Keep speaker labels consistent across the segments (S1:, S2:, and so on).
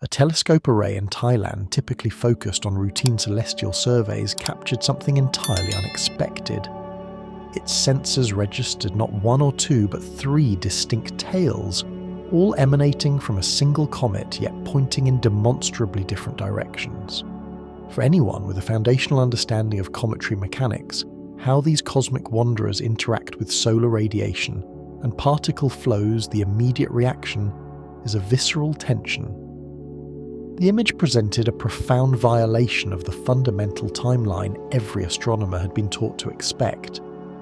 S1: A telescope array in Thailand, typically focused on routine celestial surveys, captured something entirely unexpected. Its sensors registered not one or two, but three distinct tails, all emanating from a single comet, yet pointing in demonstrably different directions. For anyone with a foundational understanding of cometary mechanics, how these cosmic wanderers interact with solar radiation and particle flows, the immediate reaction is a visceral tension. The image presented a profound violation of the fundamental timeline every astronomer had been taught to expect.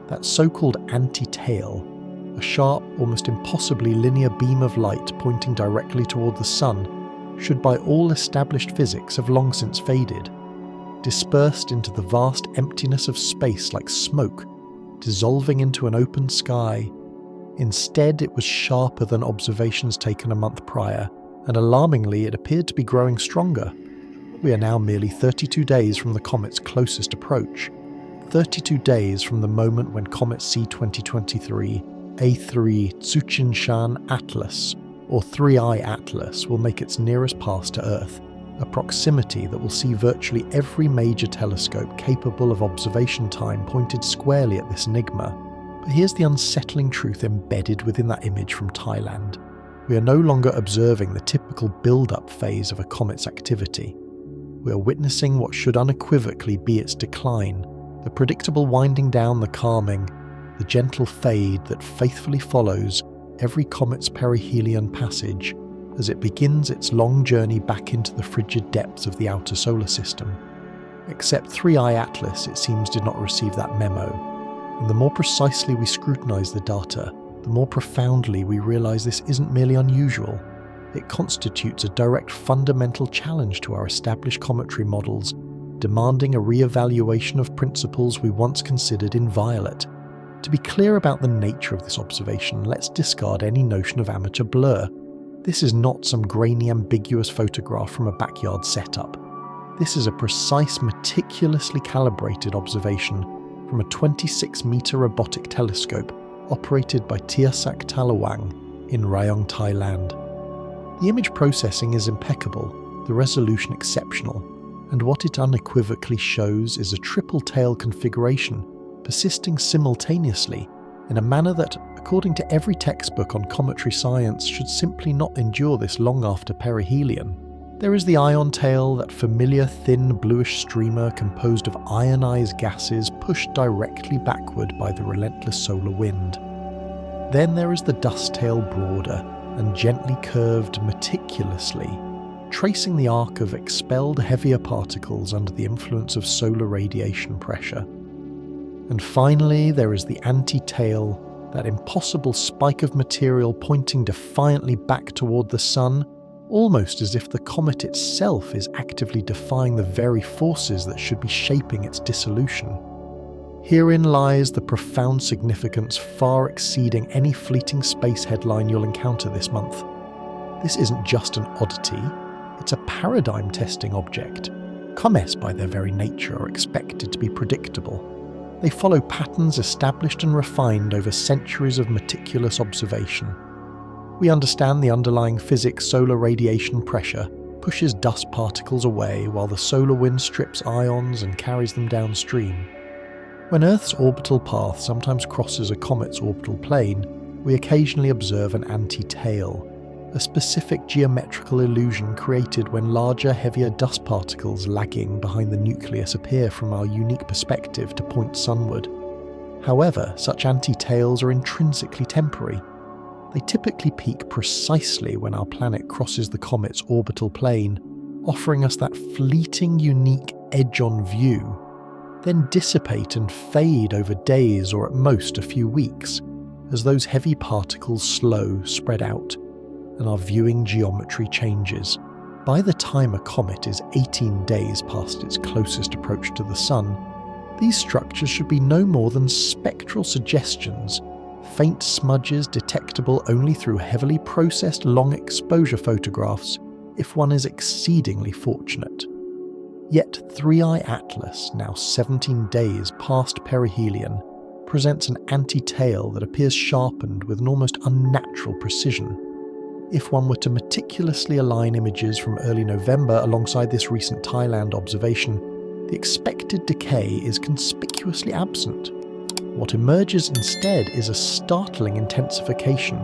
S1: That so-called anti-tail, a sharp, almost impossibly linear beam of light pointing directly toward the sun, should by all established physics have long since faded, dispersed into the vast emptiness of space like smoke, dissolving into an open sky. Instead, it was sharper than observations taken a month prior, and alarmingly it appeared to be growing stronger. We are now merely 32 days from the comet's closest approach, 32 days from the moment when Comet C2023 A3 Tsuchinshan Atlas, or 3I Atlas, will make its nearest pass to Earth, a proximity that will see virtually every major telescope capable of observation time pointed squarely at this enigma. But here's the unsettling truth embedded within that image from Thailand. We are no longer observing the typical build-up phase of a comet's activity. We are witnessing what should unequivocally be its decline, the predictable winding down, the calming, the gentle fade that faithfully follows every comet's perihelion passage as it begins its long journey back into the frigid depths of the outer solar system. Except 3I Atlas, it seems, did not receive that memo, and the more precisely we scrutinise the data, the more profoundly we realise this isn't merely unusual. It constitutes a direct fundamental challenge to our established cometary models, demanding a re-evaluation of principles we once considered inviolate. To be clear about the nature of this observation, let's discard any notion of amateur blur. This is not some grainy, ambiguous photograph from a backyard setup. This is a precise, meticulously calibrated observation from a 26-metre robotic telescope operated by Tearsak Talawang in Rayong, Thailand. The image processing is impeccable, the resolution exceptional, and what it unequivocally shows is a triple tail configuration persisting simultaneously in a manner that, according to every textbook on cometary science, should simply not endure this long after perihelion. There is the ion tail, that familiar thin bluish streamer composed of ionized gases pushed directly backward by the relentless solar wind. Then there is the dust tail, broader and gently curved meticulously, tracing the arc of expelled heavier particles under the influence of solar radiation pressure. And finally, there is the anti-tail, that impossible spike of material pointing defiantly back toward the sun, almost as if the comet itself is actively defying the very forces that should be shaping its dissolution. Herein lies the profound significance far exceeding any fleeting space headline you'll encounter this month. This isn't just an oddity, it's a paradigm-testing object. Comets, by their very nature, are expected to be predictable. They follow patterns established and refined over centuries of meticulous observation. We understand the underlying physics. Solar radiation pressure pushes dust particles away while the solar wind strips ions and carries them downstream. When Earth's orbital path sometimes crosses a comet's orbital plane, we occasionally observe an anti-tail, a specific geometrical illusion created when larger, heavier dust particles lagging behind the nucleus appear from our unique perspective to point sunward. However, such anti-tails are intrinsically temporary. They typically peak precisely when our planet crosses the comet's orbital plane, offering us that fleeting, unique edge on view, then dissipate and fade over days or at most a few weeks, as those heavy particles spread out, and our viewing geometry changes. By the time a comet is 18 days past its closest approach to the Sun, these structures should be no more than spectral suggestions, faint smudges detectable only through heavily processed long-exposure photographs if one is exceedingly fortunate. Yet 3I Atlas, now 17 days past perihelion, presents an anti-tail that appears sharpened with an almost unnatural precision. If one were to meticulously align images from early November alongside this recent Thailand observation, the expected decay is conspicuously absent. What emerges instead is a startling intensification.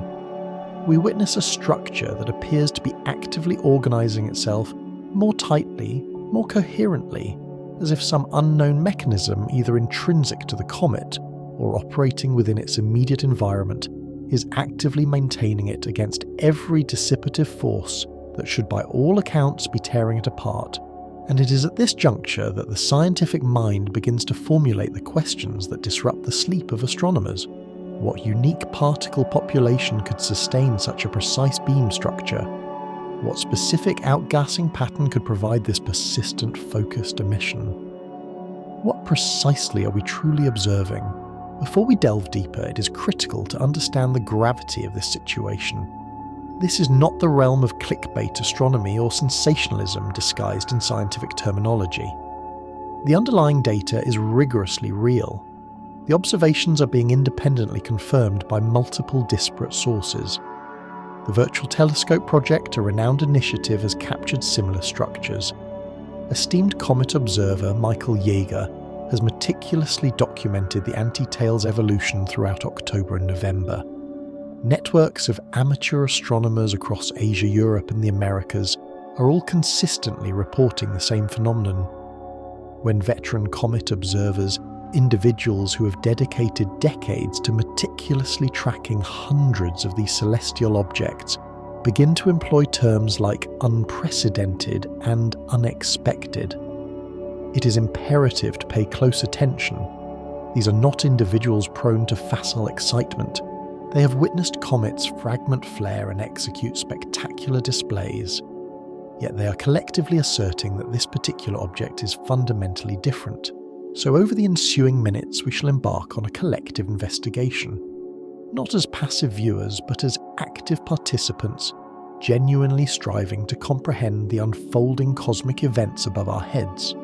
S1: We witness a structure that appears to be actively organising itself more tightly, more coherently, as if some unknown mechanism, either intrinsic to the comet or operating within its immediate environment, is actively maintaining it against every dissipative force that should by all accounts be tearing it apart. And it is at this juncture that the scientific mind begins to formulate the questions that disrupt the sleep of astronomers. What unique particle population could sustain such a precise beam structure? What specific outgassing pattern could provide this persistent, focused emission? What precisely are we truly observing? Before we delve deeper, it is critical to understand the gravity of this situation. This is not the realm of clickbait astronomy or sensationalism disguised in scientific terminology. The underlying data is rigorously real. The observations are being independently confirmed by multiple disparate sources. The Virtual Telescope Project, a renowned initiative, has captured similar structures. Esteemed comet observer Michael Yeager has meticulously documented the anti-tail's evolution throughout October and November. Networks of amateur astronomers across Asia, Europe and the Americas are all consistently reporting the same phenomenon. When veteran comet observers, individuals who have dedicated decades to meticulously tracking hundreds of these celestial objects, begin to employ terms like unprecedented and unexpected, it is imperative to pay close attention. These are not individuals prone to facile excitement. They have witnessed comets fragment flare and execute spectacular displays. Yet they are collectively asserting that this particular object is fundamentally different. So over the ensuing minutes we shall embark on a collective investigation. Not as passive viewers, but as active participants, genuinely striving to comprehend the unfolding cosmic events above our heads.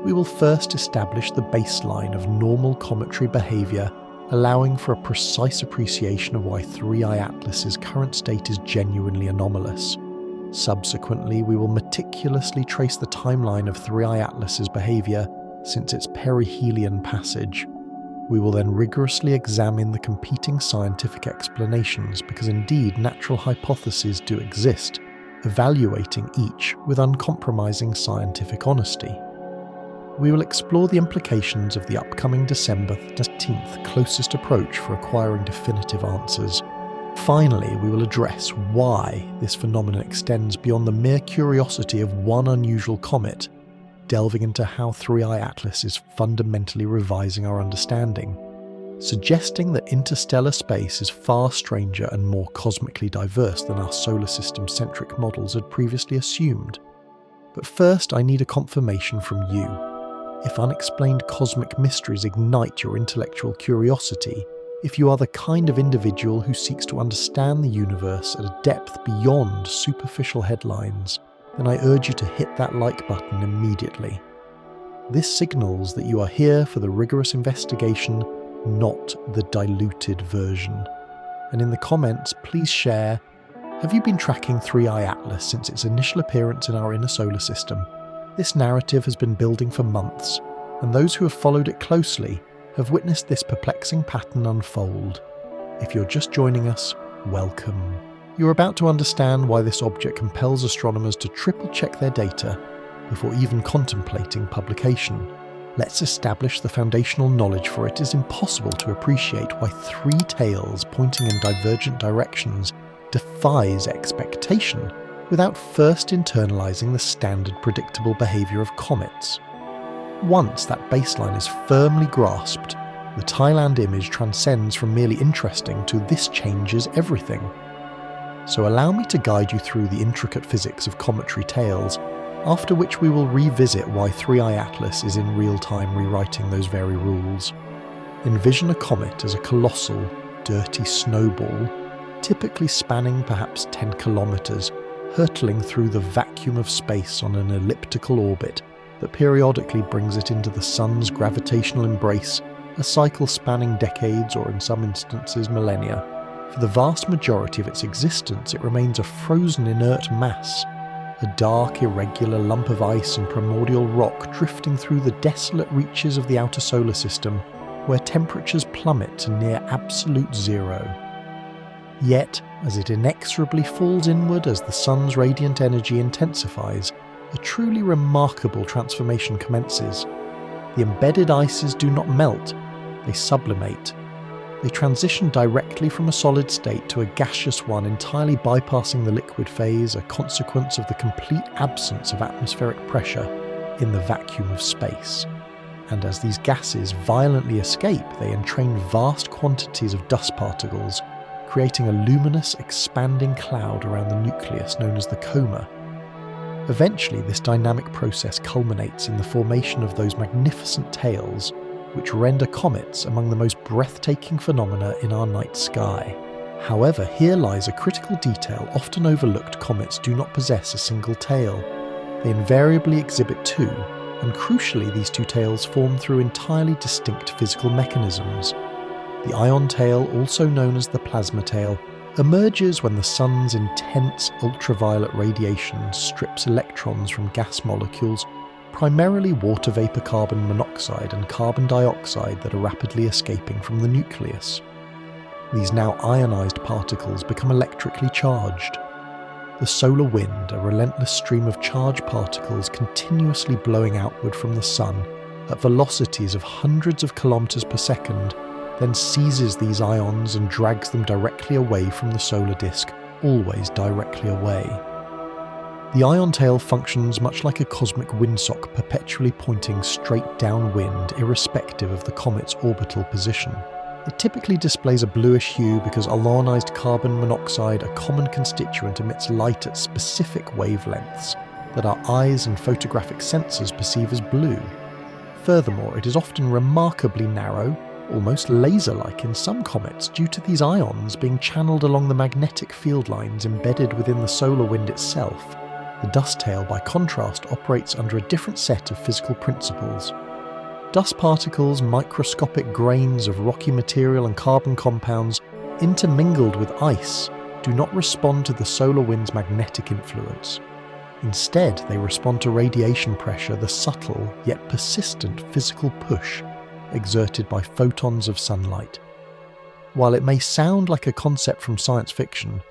S1: We will first establish the baseline of normal cometary behaviour, allowing for a precise appreciation of why 3I Atlas's current state is genuinely anomalous. Subsequently, we will meticulously trace the timeline of 3I Atlas's behaviour since its perihelion passage. We will then rigorously examine the competing scientific explanations, because indeed natural hypotheses do exist, evaluating each with uncompromising scientific honesty. We will explore the implications of the upcoming December 13th closest approach for acquiring definitive answers. Finally, we will address why this phenomenon extends beyond the mere curiosity of one unusual comet, delving into how 3I Atlas is fundamentally revising our understanding, suggesting that interstellar space is far stranger and more cosmically diverse than our solar system-centric models had previously assumed. But first, I need a confirmation from you. If unexplained cosmic mysteries ignite your intellectual curiosity, if you are the kind of individual who seeks to understand the universe at a depth beyond superficial headlines, then I urge you to hit that like button immediately. This signals that you are here for the rigorous investigation, not the diluted version. And in the comments, please share, have you been tracking 3I Atlas since its initial appearance in our inner solar system? This narrative has been building for months, and those who have followed it closely have witnessed this perplexing pattern unfold. If you're just joining us, welcome. You're about to understand why this object compels astronomers to triple-check their data before even contemplating publication. Let's establish the foundational knowledge, for it is impossible to appreciate why three tails pointing in divergent directions defies expectation without first internalizing the standard predictable behavior of comets. Once that baseline is firmly grasped, the Thailand image transcends from merely interesting to this changes everything. So allow me to guide you through the intricate physics of cometary tails, after which we will revisit why 3I Atlas is in real time rewriting those very rules. Envision a comet as a colossal, dirty snowball, typically spanning perhaps 10 kilometers, hurtling through the vacuum of space on an elliptical orbit that periodically brings it into the sun's gravitational embrace, a cycle spanning decades or in some instances millennia. For the vast majority of its existence, it remains a frozen inert mass, a dark, irregular lump of ice and primordial rock drifting through the desolate reaches of the outer solar system, where temperatures plummet to near absolute zero. Yet, as it inexorably falls inward as the sun's radiant energy intensifies, a truly remarkable transformation commences. The embedded ices do not melt, they sublimate. They transition directly from a solid state to a gaseous one, entirely bypassing the liquid phase, a consequence of the complete absence of atmospheric pressure in the vacuum of space. And as these gases violently escape, they entrain vast quantities of dust particles, creating a luminous, expanding cloud around the nucleus known as the coma. Eventually, this dynamic process culminates in the formation of those magnificent tails, which render comets among the most breathtaking phenomena in our night sky. However, here lies a critical detail often overlooked: comets do not possess a single tail. They invariably exhibit two, and crucially these two tails form through entirely distinct physical mechanisms. The ion tail, also known as the plasma tail, emerges when the sun's intense ultraviolet radiation strips electrons from gas molecules, primarily water vapor, carbon monoxide and carbon dioxide, that are rapidly escaping from the nucleus. These now ionized particles become electrically charged. The solar wind, a relentless stream of charged particles continuously blowing outward from the sun at velocities of hundreds of kilometers per second, then seizes these ions and drags them directly away from the solar disk, always directly away. The ion tail functions much like a cosmic windsock, perpetually pointing straight downwind irrespective of the comet's orbital position. It typically displays a bluish hue because ionized carbon monoxide, a common constituent, emits light at specific wavelengths that our eyes and photographic sensors perceive as blue. Furthermore, it is often remarkably narrow, almost laser-like in some comets, due to these ions being channeled along the magnetic field lines embedded within the solar wind itself. The dust tail, by contrast, operates under a different set of physical principles. Dust particles, microscopic grains of rocky material and carbon compounds, intermingled with ice, do not respond to the solar wind's magnetic influence. Instead, they respond to radiation pressure, the subtle yet persistent physical push exerted by photons of sunlight. While it may sound like a concept from science fiction,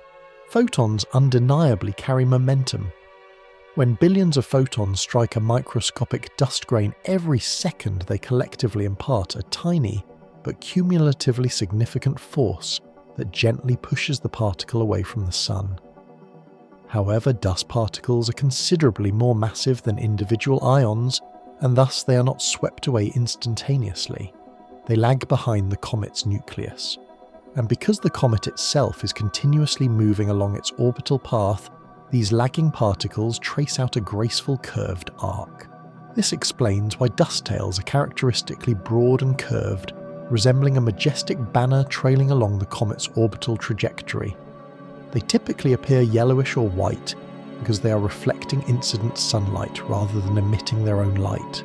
S1: photons undeniably carry momentum. When billions of photons strike a microscopic dust grain every second, they collectively impart a tiny but cumulatively significant force that gently pushes the particle away from the sun. However, dust particles are considerably more massive than individual ions, and thus they are not swept away instantaneously. They lag behind the comet's nucleus. And because the comet itself is continuously moving along its orbital path, these lagging particles trace out a graceful curved arc. This explains why dust tails are characteristically broad and curved, resembling a majestic banner trailing along the comet's orbital trajectory. They typically appear yellowish or white because they are reflecting incident sunlight rather than emitting their own light.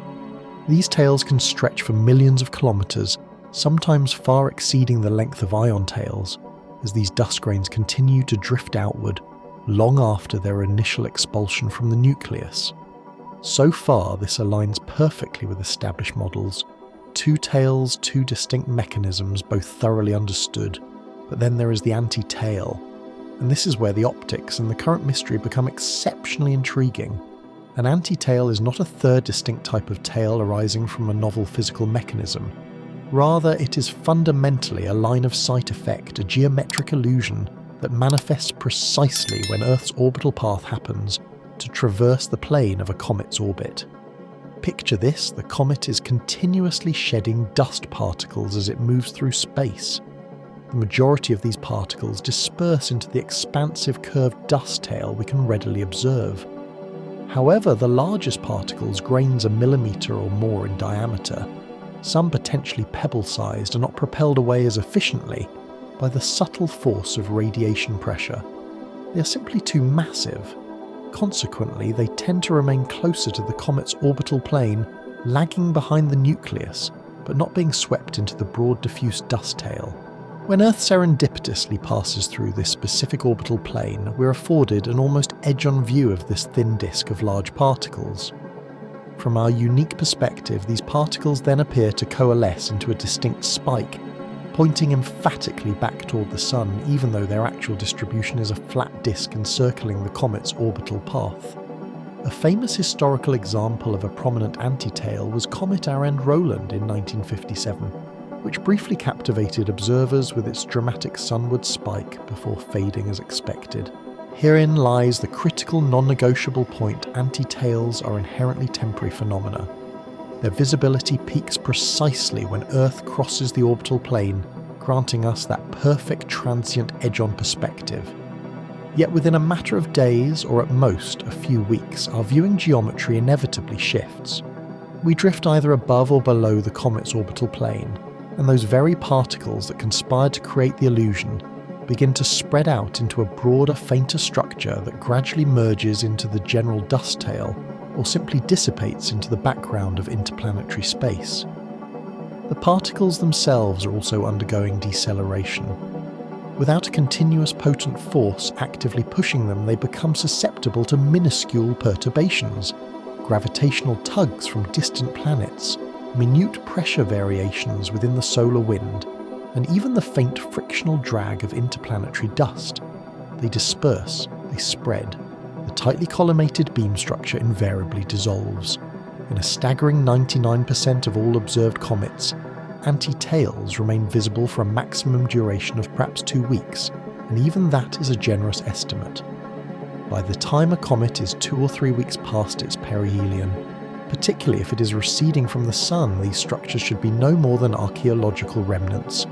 S1: These tails can stretch for millions of kilometers, sometimes far exceeding the length of ion tails, as these dust grains continue to drift outward long after their initial expulsion from the nucleus. So far, this aligns perfectly with established models. Two tails, two distinct mechanisms, both thoroughly understood. But then there is the anti-tail, and this is where the optics and the current mystery become exceptionally intriguing. An anti-tail is not a third distinct type of tail arising from a novel physical mechanism. Rather, it is fundamentally a line-of-sight effect, a geometric illusion that manifests precisely when Earth's orbital path happens to traverse the plane of a comet's orbit. Picture this: the comet is continuously shedding dust particles as it moves through space. The majority of these particles disperse into the expansive curved dust tail we can readily observe. However, the largest particles, grains a millimetre or more in diameter, some potentially pebble-sized, are not propelled away as efficiently by the subtle force of radiation pressure. They are simply too massive. Consequently, they tend to remain closer to the comet's orbital plane, lagging behind the nucleus, but not being swept into the broad diffuse dust tail. When Earth serendipitously passes through this specific orbital plane, we're afforded an almost edge-on view of this thin disk of large particles. From our unique perspective, these particles then appear to coalesce into a distinct spike, pointing emphatically back toward the Sun, even though their actual distribution is a flat disk encircling the comet's orbital path. A famous historical example of a prominent anti-tail was Comet Rowland in 1957, which briefly captivated observers with its dramatic sunward spike before fading as expected. Herein lies the critical non-negotiable point: anti-tails are inherently temporary phenomena. Their visibility peaks precisely when Earth crosses the orbital plane, granting us that perfect transient edge-on perspective. Yet within a matter of days, or at most a few weeks, our viewing geometry inevitably shifts. We drift either above or below the comet's orbital plane, and those very particles that conspired to create the illusion begin to spread out into a broader, fainter structure that gradually merges into the general dust tail, or simply dissipates into the background of interplanetary space. The particles themselves are also undergoing deceleration. Without a continuous potent force actively pushing them, they become susceptible to minuscule perturbations, gravitational tugs from distant planets, minute pressure variations within the solar wind, and even the faint frictional drag of interplanetary dust. They disperse, they spread. The tightly collimated beam structure invariably dissolves. In a staggering 99% of all observed comets, anti-tails remain visible for a maximum duration of perhaps 2 weeks, and even that is a generous estimate. By the time a comet is 2 or 3 weeks past its perihelion, particularly if it is receding from the Sun, these structures should be no more than archaeological remnants,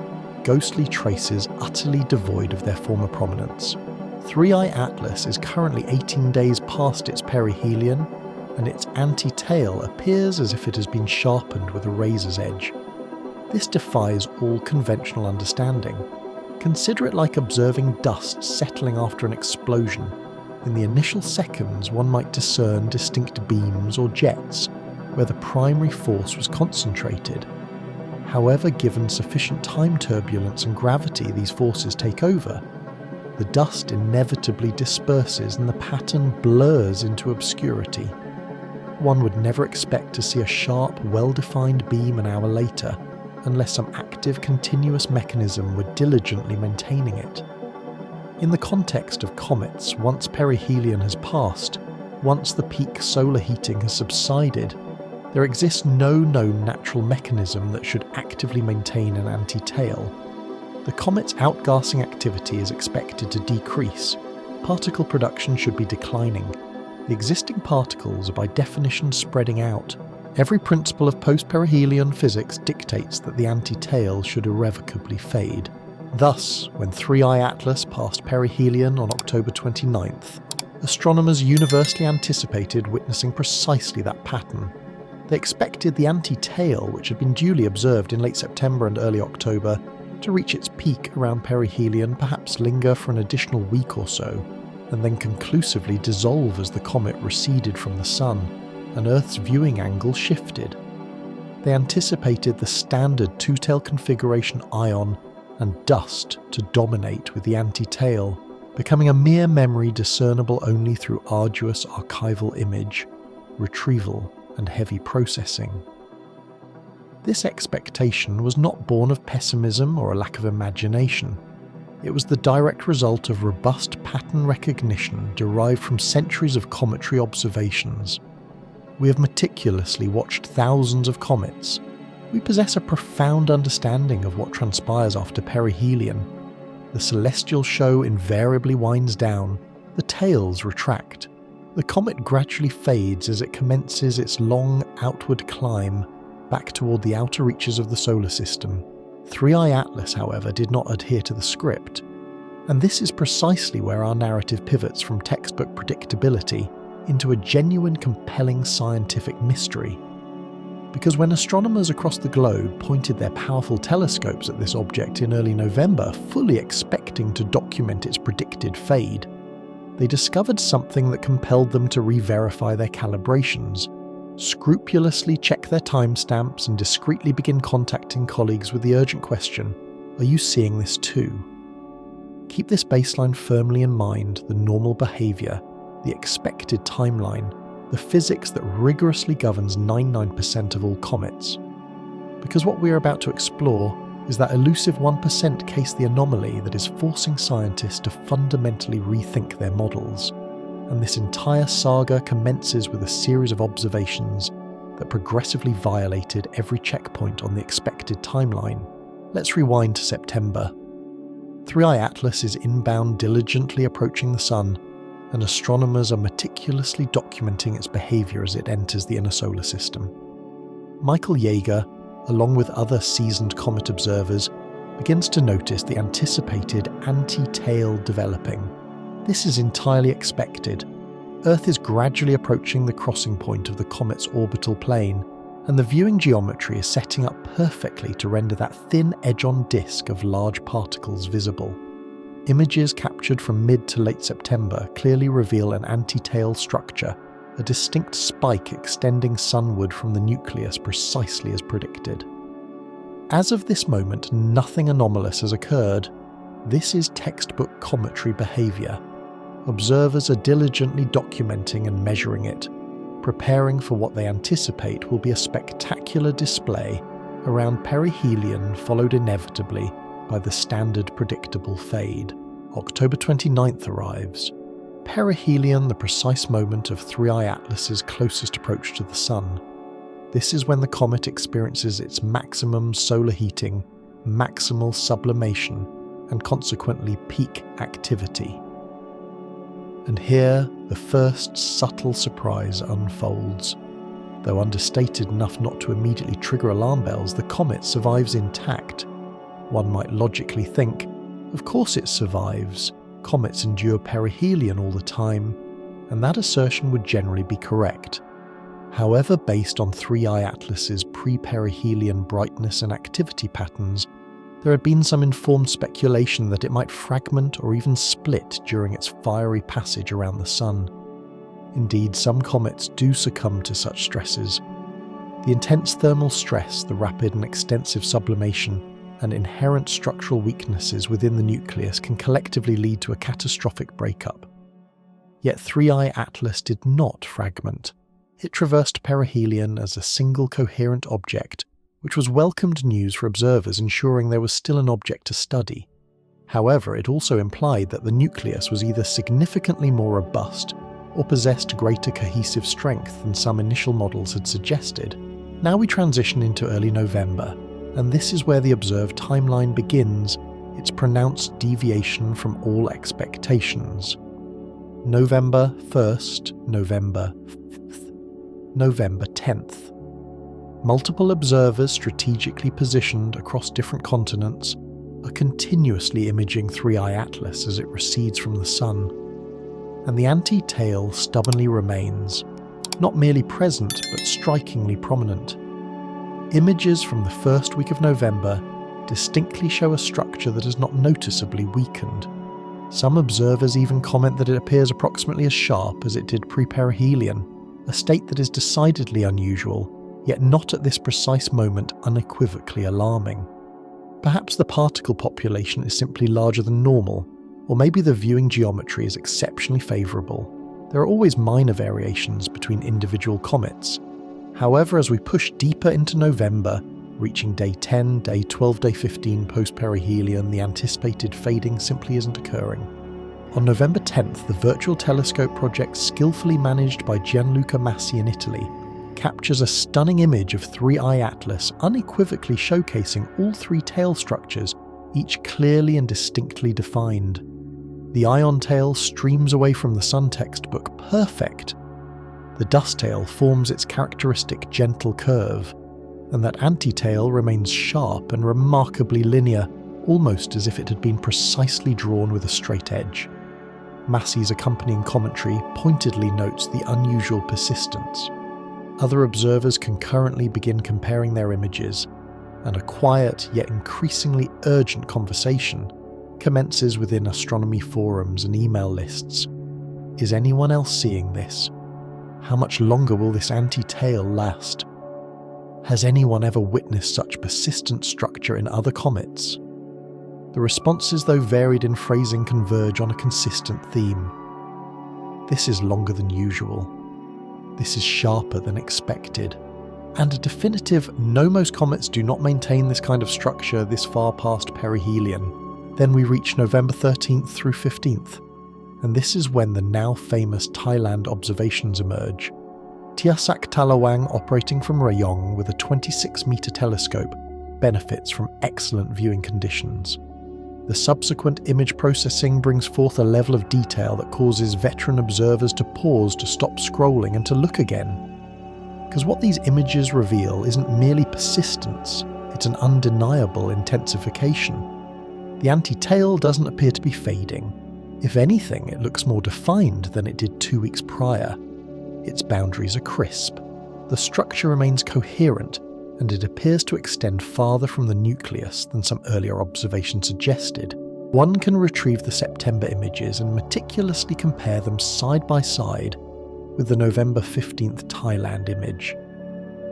S1: ghostly traces utterly devoid of their former prominence. 3i Atlas is currently 18 days past its perihelion, and its anti-tail appears as if it has been sharpened with a razor's edge. This defies all conventional understanding. Consider it like observing dust settling after an explosion. In the initial seconds, one might discern distinct beams or jets, where the primary force was concentrated. However, given sufficient time turbulence and gravity, these forces take over. The dust inevitably disperses and the pattern blurs into obscurity. One would never expect to see a sharp, well-defined beam an hour later, unless some active, continuous mechanism were diligently maintaining it. In the context of comets, once perihelion has passed, once the peak solar heating has subsided, there exists no known natural mechanism that should actively maintain an anti-tail. The comet's outgassing activity is expected to decrease. Particle production should be declining. The existing particles are by definition spreading out. Every principle of post-perihelion physics dictates that the anti-tail should irrevocably fade. Thus, when 3i Atlas passed perihelion on October 29th, astronomers universally anticipated witnessing precisely that pattern. They expected the anti-tail, which had been duly observed in late September and early October, to reach its peak around perihelion, perhaps linger for an additional week or so, and then conclusively dissolve as the comet receded from the Sun, and Earth's viewing angle shifted. They anticipated the standard two-tail configuration ion and dust to dominate with the anti-tail, becoming a mere memory discernible only through arduous archival image, retrieval, and heavy processing. This expectation was not born of pessimism or a lack of imagination. It was the direct result of robust pattern recognition derived from centuries of cometary observations. We have meticulously watched thousands of comets. We possess a profound understanding of what transpires after perihelion. The celestial show invariably winds down, the tails retract. The comet gradually fades as it commences its long outward climb back toward the outer reaches of the solar system. 3i Atlas, however, did not adhere to the script, and this is precisely where our narrative pivots from textbook predictability into a genuine, compelling scientific mystery. Because when astronomers across the globe pointed their powerful telescopes at this object in early November, fully expecting to document its predicted fade, they discovered something that compelled them to re-verify their calibrations, scrupulously check their timestamps, and discreetly begin contacting colleagues with the urgent question, Are you seeing this too? Keep this baseline firmly in mind, the normal behaviour, the expected timeline, the physics that rigorously governs 99% of all comets. Because what we are about to explore is that elusive 1% case the anomaly that is forcing scientists to fundamentally rethink their models. And this entire saga commences with a series of observations that progressively violated every checkpoint on the expected timeline. Let's rewind to September. 3i Atlas is inbound, diligently approaching the Sun, and astronomers are meticulously documenting its behaviour as it enters the inner solar system. Michael Yeager, along with other seasoned comet observers, begins to notice the anticipated anti-tail developing. This is entirely expected. Earth is gradually approaching the crossing point of the comet's orbital plane, and the viewing geometry is setting up perfectly to render that thin edge-on disk of large particles visible. Images captured from mid to late September clearly reveal an anti-tail structure, a distinct spike extending sunward from the nucleus precisely as predicted. As of this moment, nothing anomalous has occurred. This is textbook cometary behaviour. Observers are diligently documenting and measuring it, preparing for what they anticipate will be a spectacular display around perihelion, followed inevitably by the standard predictable fade. October 29th arrives. Perihelion, the precise moment of 3i Atlas's closest approach to the Sun. This is when the comet experiences its maximum solar heating, maximal sublimation, and consequently peak activity. And here, the first subtle surprise unfolds. Though understated enough not to immediately trigger alarm bells, the comet survives intact. One might logically think, of course it survives. Comets endure perihelion all the time, and that assertion would generally be correct. However, based on 3i Atlas's pre-perihelion brightness and activity patterns, there had been some informed speculation that it might fragment or even split during its fiery passage around the Sun. Indeed, some comets do succumb to such stresses. The intense thermal stress, the rapid and extensive sublimation, and inherent structural weaknesses within the nucleus can collectively lead to a catastrophic breakup. Yet 3i Atlas did not fragment. It traversed perihelion as a single coherent object, which was welcomed news for observers, ensuring there was still an object to study. However, it also implied that the nucleus was either significantly more robust or possessed greater cohesive strength than some initial models had suggested. Now we transition into early November, and this is where the observed timeline begins, its pronounced deviation from all expectations. November 1st, November 5th, November 10th. Multiple observers strategically positioned across different continents are continuously imaging 3i Atlas as it recedes from the Sun, and the anti-tail stubbornly remains, not merely present but strikingly prominent. Images from the first week of November distinctly show a structure that is not noticeably weakened. Some observers even comment that it appears approximately as sharp as it did pre-perihelion, a state that is decidedly unusual, yet not at this precise moment unequivocally alarming. Perhaps the particle population is simply larger than normal, or maybe the viewing geometry is exceptionally favourable. There are always minor variations between individual comets. However, as we push deeper into November, reaching day 10, day 12, day 15 post-perihelion, the anticipated fading simply isn't occurring. On November 10th, the virtual telescope project skillfully managed by Gianluca Massi in Italy captures a stunning image of 3i Atlas, unequivocally showcasing all three tail structures, each clearly and distinctly defined. The ion tail streams away from the Sun textbook, perfect. The dust tail forms its characteristic gentle curve, and that anti-tail remains sharp and remarkably linear, almost as if it had been precisely drawn with a straight edge. Massi's accompanying commentary pointedly notes the unusual persistence. Other observers concurrently begin comparing their images, and a quiet yet increasingly urgent conversation commences within astronomy forums and email lists. Is anyone else seeing this? How much longer will this anti-tail last? Has anyone ever witnessed such persistent structure in other comets? The responses, though varied in phrasing, converge on a consistent theme. This is longer than usual. This is sharper than expected. And a definitive no, most comets do not maintain this kind of structure this far past perihelion. Then we reach November 13th through 15th. And this is when the now famous Thailand observations emerge. Tiasak Talawang, operating from Rayong with a 26-metre telescope, benefits from excellent viewing conditions. The subsequent image processing brings forth a level of detail that causes veteran observers to pause, to stop scrolling and to look again. Because what these images reveal isn't merely persistence, it's an undeniable intensification. The anti-tail doesn't appear to be fading. If anything, it looks more defined than it did 2 weeks prior. Its boundaries are crisp. The structure remains coherent, and it appears to extend farther from the nucleus than some earlier observations suggested. One can retrieve the September images and meticulously compare them side by side with the November 15th Thailand image.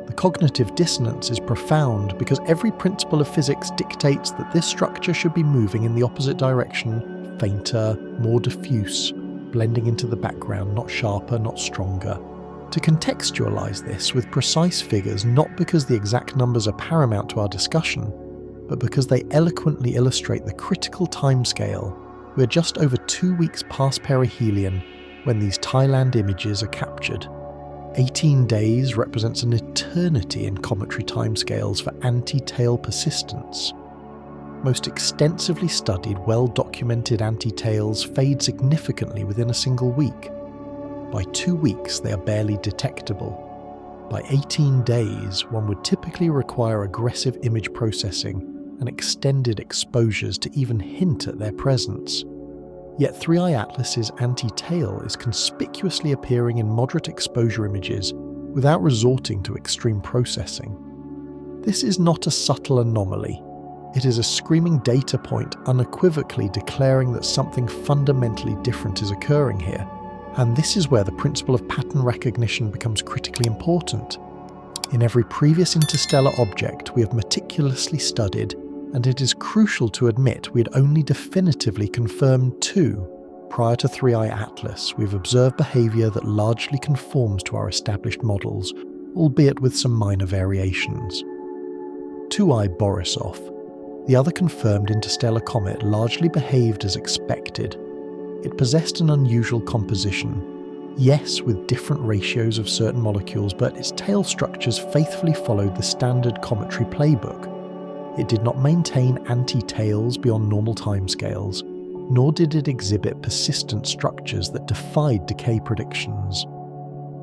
S1: The cognitive dissonance is profound because every principle of physics dictates that this structure should be moving in the opposite direction, fainter, more diffuse, blending into the background, not sharper, not stronger. To contextualize this with precise figures, not because the exact numbers are paramount to our discussion, but because they eloquently illustrate the critical timescale, we're just over 2 weeks past perihelion when these Thailand images are captured. 18 days represents an eternity in cometary timescales for anti-tail persistence. Most extensively studied, well-documented anti-tails fade significantly within a single week. By 2 weeks, they are barely detectable. By 18 days, one would typically require aggressive image processing and extended exposures to even hint at their presence. Yet 3i Atlas's anti-tail is conspicuously appearing in moderate exposure images without resorting to extreme processing. This is not a subtle anomaly. It is a screaming data point unequivocally declaring that something fundamentally different is occurring here. And this is where the principle of pattern recognition becomes critically important. In every previous interstellar object we have meticulously studied, and it is crucial to admit we had only definitively confirmed 2. Prior to 3i Atlas, we've observed behaviour that largely conforms to our established models, albeit with some minor variations. 2i Borisov, the other confirmed interstellar comet, largely behaved as expected. It possessed an unusual composition, yes, with different ratios of certain molecules, but its tail structures faithfully followed the standard cometary playbook. It did not maintain anti-tails beyond normal timescales, nor did it exhibit persistent structures that defied decay predictions.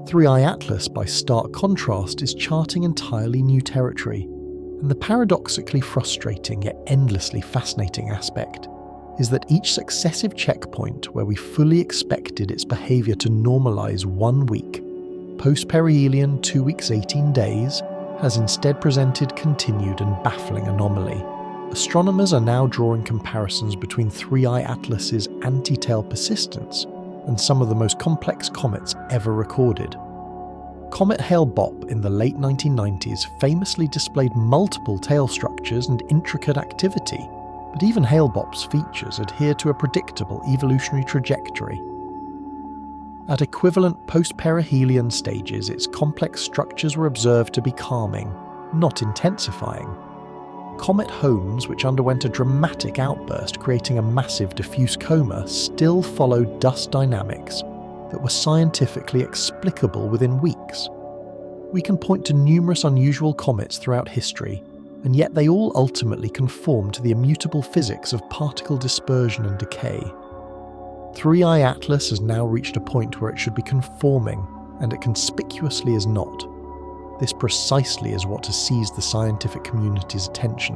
S1: 3i Atlas, by stark contrast, is charting entirely new territory, and the paradoxically frustrating yet endlessly fascinating aspect is that each successive checkpoint where we fully expected its behaviour to normalise 1 week, post-perihelion 2 weeks 18 days, has instead presented continued and baffling anomaly. Astronomers are now drawing comparisons between 3i Atlas's anti-tail persistence and some of the most complex comets ever recorded. Comet Hale-Bopp in the late 1990s famously displayed multiple tail structures and intricate activity, but even Hale-Bopp's features adhere to a predictable evolutionary trajectory. At equivalent post-perihelion stages, its complex structures were observed to be calming, not intensifying. Comet Holmes, which underwent a dramatic outburst creating a massive diffuse coma, still followed dust dynamics that were scientifically explicable within weeks. We can point to numerous unusual comets throughout history, and yet they all ultimately conform to the immutable physics of particle dispersion and decay. 3i Atlas has now reached a point where it should be conforming, and it conspicuously is not. This precisely is what has seized the scientific community's attention.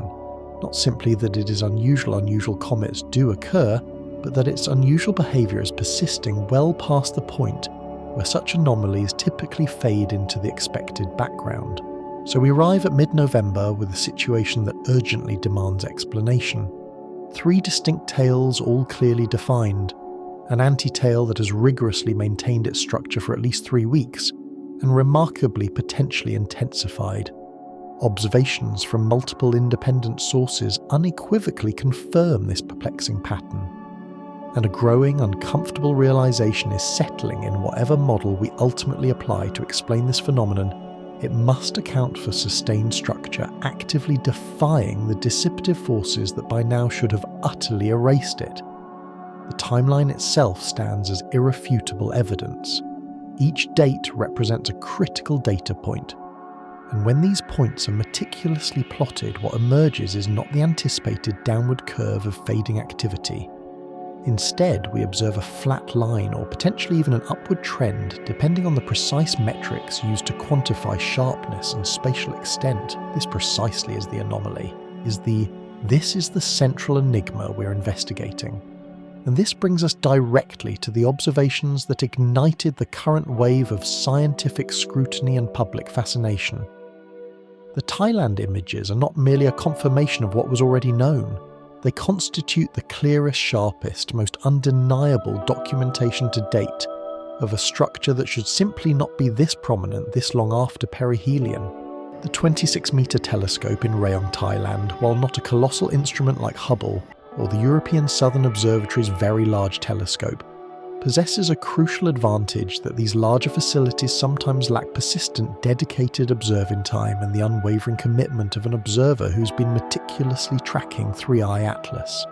S1: Not simply that it is unusual comets do occur, but that its unusual behaviour is persisting well past the point where such anomalies typically fade into the expected background. So we arrive at mid-November with a situation that urgently demands explanation. 3 distinct tails, all clearly defined, an anti-tail that has rigorously maintained its structure for at least 3 weeks, and remarkably potentially intensified. Observations from multiple independent sources unequivocally confirm this perplexing pattern, and a growing, uncomfortable realization is settling in whatever model we ultimately apply to explain this phenomenon. It must account for sustained structure actively defying the dissipative forces that by now should have utterly erased it. The timeline itself stands as irrefutable evidence. Each date represents a critical data point, and when these points are meticulously plotted, what emerges is not the anticipated downward curve of fading activity. Instead, we observe a flat line or potentially even an upward trend, depending on the precise metrics used to quantify sharpness and spatial extent. This precisely is the anomaly, this is the central enigma we're investigating. And this brings us directly to the observations that ignited the current wave of scientific scrutiny and public fascination. The Thailand images are not merely a confirmation of what was already known. They constitute the clearest, sharpest, most undeniable documentation to date of a structure that should simply not be this prominent this long after perihelion. The 26-metre telescope in Rayong, Thailand, while not a colossal instrument like Hubble or the European Southern Observatory's Very Large Telescope, possesses a crucial advantage that these larger facilities sometimes lack: persistent, dedicated observing time and the unwavering commitment of an observer who's been meticulously tracking Comet Atlas.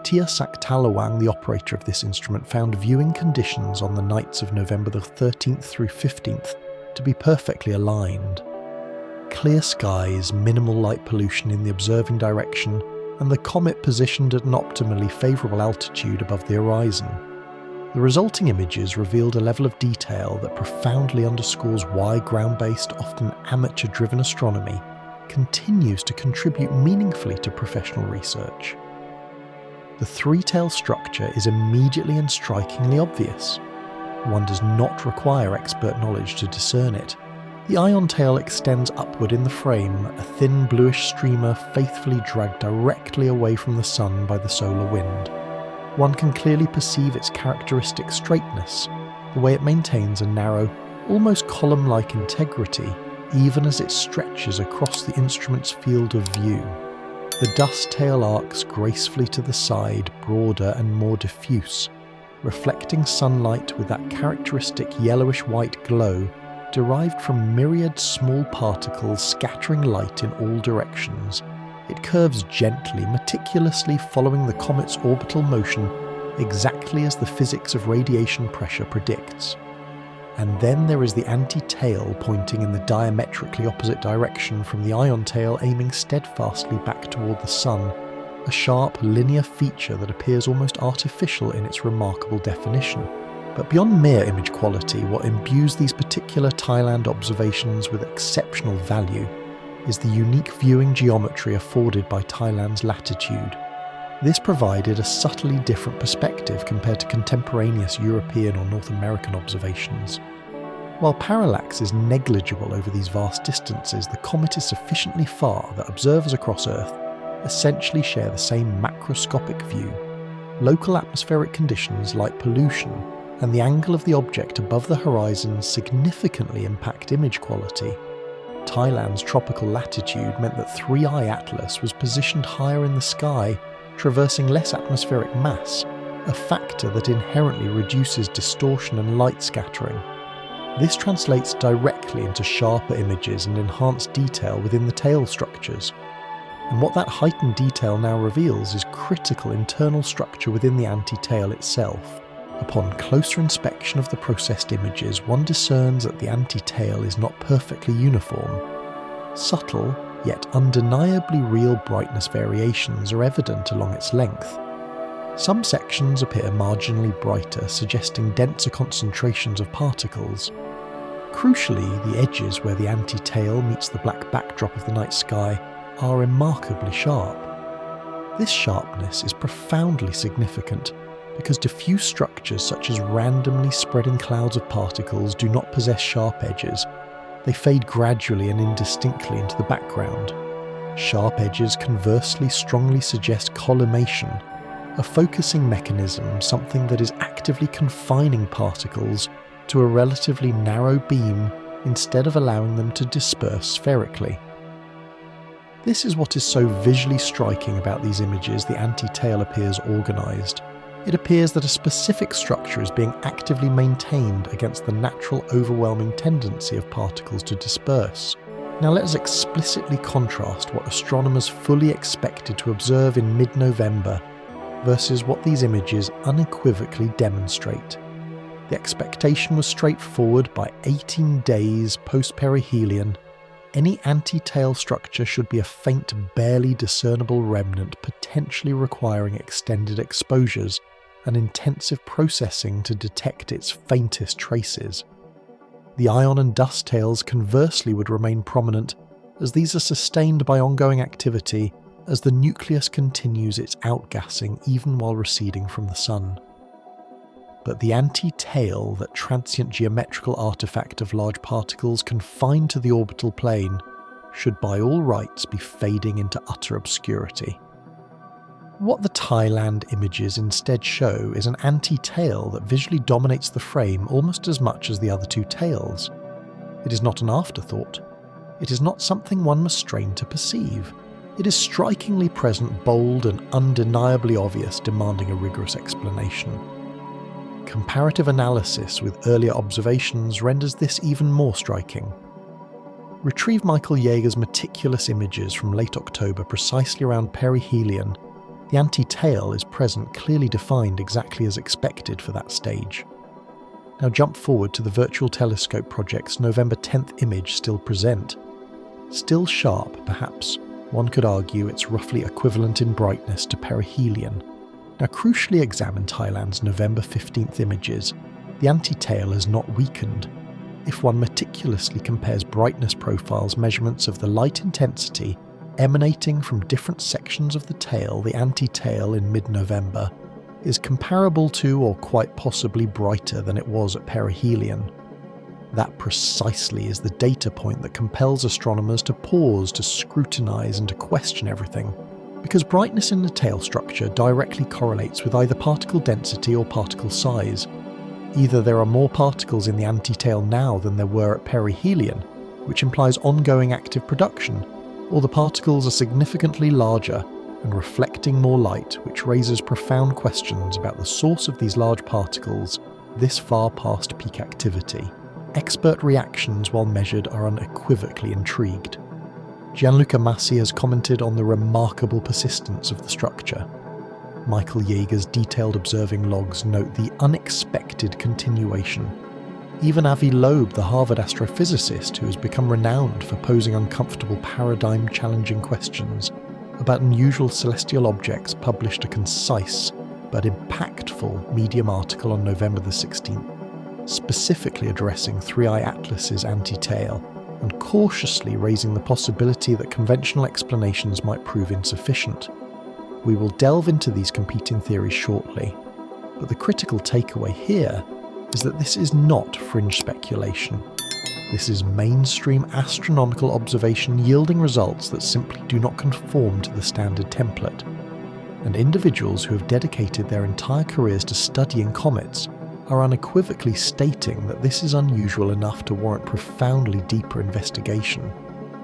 S1: Tia Saktalawang, the operator of this instrument, found viewing conditions on the nights of November the 13th through 15th to be perfectly aligned. Clear skies, minimal light pollution in the observing direction, and the comet positioned at an optimally favourable altitude above the horizon. The resulting images revealed a level of detail that profoundly underscores why ground-based, often amateur-driven astronomy continues to contribute meaningfully to professional research. The three-tail structure is immediately and strikingly obvious. One does not require expert knowledge to discern it. The ion tail extends upward in the frame, a thin bluish streamer faithfully dragged directly away from the sun by the solar wind. One can clearly perceive its characteristic straightness, the way it maintains a narrow, almost column-like integrity, even as it stretches across the instrument's field of view. The dust tail arcs gracefully to the side, broader and more diffuse, reflecting sunlight with that characteristic yellowish-white glow derived from myriad small particles scattering light in all directions. It curves gently, meticulously following the comet's orbital motion, exactly as the physics of radiation pressure predicts. And then there is the anti-tail pointing in the diametrically opposite direction from the ion tail, aiming steadfastly back toward the sun, a sharp, linear feature that appears almost artificial in its remarkable definition. But beyond mere image quality, what imbues these particular Thailand observations with exceptional value is the unique viewing geometry afforded by Thailand's latitude. This provided a subtly different perspective compared to contemporaneous European or North American observations. While parallax is negligible over these vast distances, the comet is sufficiently far that observers across Earth essentially share the same macroscopic view. Local atmospheric conditions, light pollution, and the angle of the object above the horizon significantly impact image quality. Thailand's tropical latitude meant that Comet Atlas was positioned higher in the sky, traversing less atmospheric mass, a factor that inherently reduces distortion and light scattering. This translates directly into sharper images and enhanced detail within the tail structures. And what that heightened detail now reveals is critical internal structure within the anti-tail itself. Upon closer inspection of the processed images, one discerns that the anti-tail is not perfectly uniform. Subtle, yet undeniably real brightness variations are evident along its length. Some sections appear marginally brighter, suggesting denser concentrations of particles. Crucially, the edges where the anti-tail meets the black backdrop of the night sky are remarkably sharp. This sharpness is profoundly significant, because diffuse structures such as randomly spreading clouds of particles do not possess sharp edges. They fade gradually and indistinctly into the background. Sharp edges conversely strongly suggest collimation, a focusing mechanism, something that is actively confining particles to a relatively narrow beam instead of allowing them to disperse spherically. This is what is so visually striking about these images. The anti-tail appears organised. It appears that a specific structure is being actively maintained against the natural overwhelming tendency of particles to disperse. Now let us explicitly contrast what astronomers fully expected to observe in mid-November versus what these images unequivocally demonstrate. The expectation was straightforward. By 18 days post-perihelion, any anti-tail structure should be a faint, barely discernible remnant, potentially requiring extended exposures and intensive processing to detect its faintest traces. The ion and dust tails conversely would remain prominent, as these are sustained by ongoing activity as the nucleus continues its outgassing even while receding from the Sun. But the anti-tail, that transient geometrical artifact of large particles confined to the orbital plane, should by all rights be fading into utter obscurity. What the Thailand images instead show is an anti-tail that visually dominates the frame almost as much as the other two tails. It is not an afterthought. It is not something one must strain to perceive. It is strikingly present, bold and undeniably obvious, demanding a rigorous explanation. Comparative analysis with earlier observations renders this even more striking. Retrieve Michael Yeager's meticulous images from late October, precisely around perihelion. The anti-tail is present, clearly defined exactly as expected for that stage. Now jump forward to the Virtual Telescope Project's November 10th image, still present. Still sharp, perhaps. One could argue it's roughly equivalent in brightness to perihelion. Now crucially examine Thailand's November 15th images. The anti-tail is not weakened. If one meticulously compares brightness profiles, measurements of the light intensity emanating from different sections of the tail, the anti-tail in mid-November is comparable to, or quite possibly brighter than it was at perihelion. That precisely is the data point that compels astronomers to pause, to scrutinise and to question everything, because brightness in the tail structure directly correlates with either particle density or particle size. Either there are more particles in the anti-tail now than there were at perihelion, which implies ongoing active production, or the particles are significantly larger and reflecting more light, which raises profound questions about the source of these large particles this far past peak activity. Expert reactions while measured are unequivocally intrigued. Gianluca Massi has commented on the remarkable persistence of the structure. Michael Yeager's detailed observing logs note the unexpected continuation. Even Avi Loeb, the Harvard astrophysicist who has become renowned for posing uncomfortable, paradigm-challenging questions about unusual celestial objects, published a concise but impactful Medium article on November the 16th, specifically addressing Comet Atlas's anti-tail and cautiously raising the possibility that conventional explanations might prove insufficient. We will delve into these competing theories shortly, but the critical takeaway here is that this is not fringe speculation. This is mainstream astronomical observation yielding results that simply do not conform to the standard template. And individuals who have dedicated their entire careers to studying comets are unequivocally stating that this is unusual enough to warrant profoundly deeper investigation.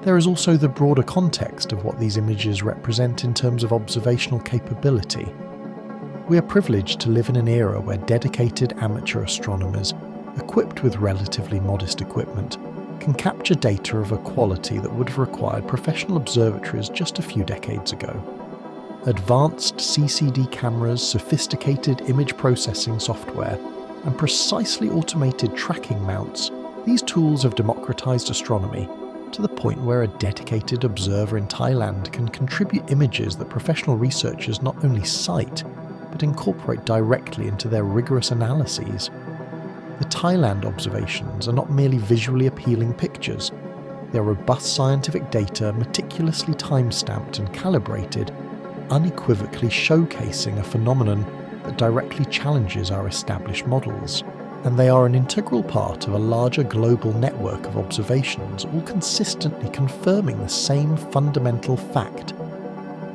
S1: There is also the broader context of what these images represent in terms of observational capability. We are privileged to live in an era where dedicated amateur astronomers, equipped with relatively modest equipment, can capture data of a quality that would have required professional observatories just a few decades ago. Advanced CCD cameras, sophisticated image processing software, and precisely automated tracking mounts, these tools have democratized astronomy to the point where a dedicated observer in Thailand can contribute images that professional researchers not only cite, but incorporate directly into their rigorous analyses. The Thailand observations are not merely visually appealing pictures. They are robust scientific data, meticulously time-stamped and calibrated, unequivocally showcasing a phenomenon that directly challenges our established models. And they are an integral part of a larger global network of observations, all consistently confirming the same fundamental fact.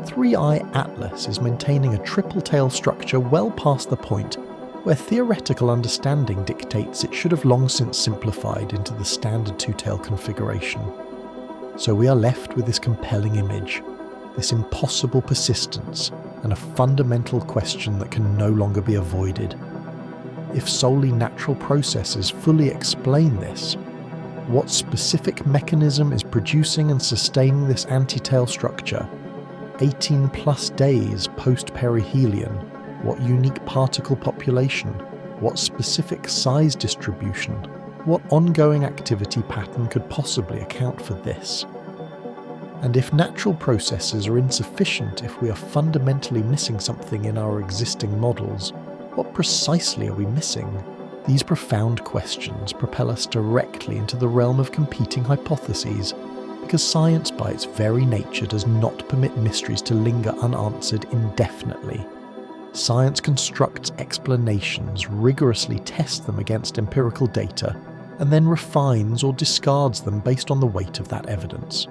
S1: Comet Atlas is maintaining a triple-tail structure well past the point where theoretical understanding dictates it should have long since simplified into the standard two-tail configuration. So we are left with this compelling image, this impossible persistence, and a fundamental question that can no longer be avoided. If solely natural processes fully explain this, what specific mechanism is producing and sustaining this anti-tail structure? 18 plus days post-perihelion, what unique particle population? What specific size distribution? What ongoing activity pattern could possibly account for this? And if natural processes are insufficient, if we are fundamentally missing something in our existing models, what precisely are we missing? These profound questions propel us directly into the realm of competing hypotheses, because science by its very nature does not permit mysteries to linger unanswered indefinitely. Science constructs explanations, rigorously tests them against empirical data, and then refines or discards them based on the weight of that evidence.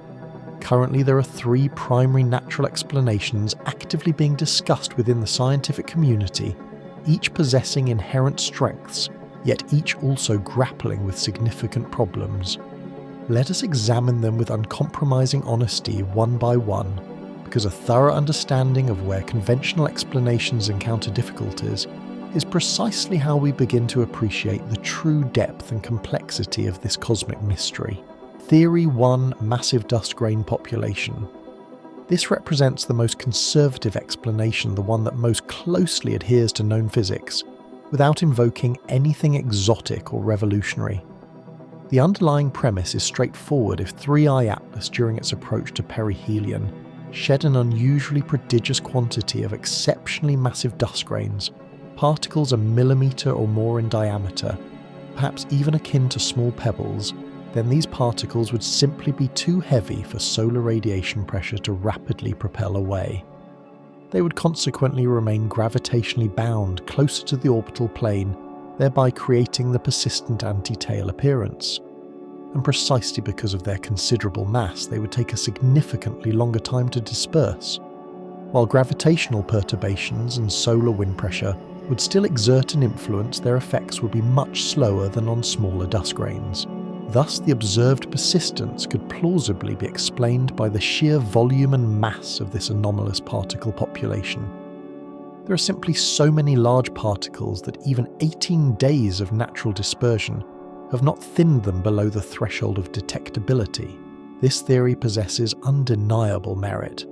S1: Currently, there are 3 primary natural explanations actively being discussed within the scientific community, each possessing inherent strengths, yet each also grappling with significant problems. Let us examine them with uncompromising honesty one by one, because a thorough understanding of where conventional explanations encounter difficulties is precisely how we begin to appreciate the true depth and complexity of this cosmic mystery. Theory 1: Massive dust grain population. This represents the most conservative explanation, the one that most closely adheres to known physics, without invoking anything exotic or revolutionary. The underlying premise is straightforward. If 3I Atlas, during its approach to perihelion, shed an unusually prodigious quantity of exceptionally massive dust grains, particles a millimetre or more in diameter, perhaps even akin to small pebbles, then these particles would simply be too heavy for solar radiation pressure to rapidly propel away. They would consequently remain gravitationally bound closer to the orbital plane, thereby creating the persistent anti-tail appearance. And precisely because of their considerable mass, they would take a significantly longer time to disperse, while gravitational perturbations and solar wind pressure would still exert an influence. Their effects would be much slower than on smaller dust grains. Thus, the observed persistence could plausibly be explained by the sheer volume and mass of this anomalous particle population. There are simply so many large particles that even 18 days of natural dispersion have not thinned them below the threshold of detectability. This theory possesses undeniable merit.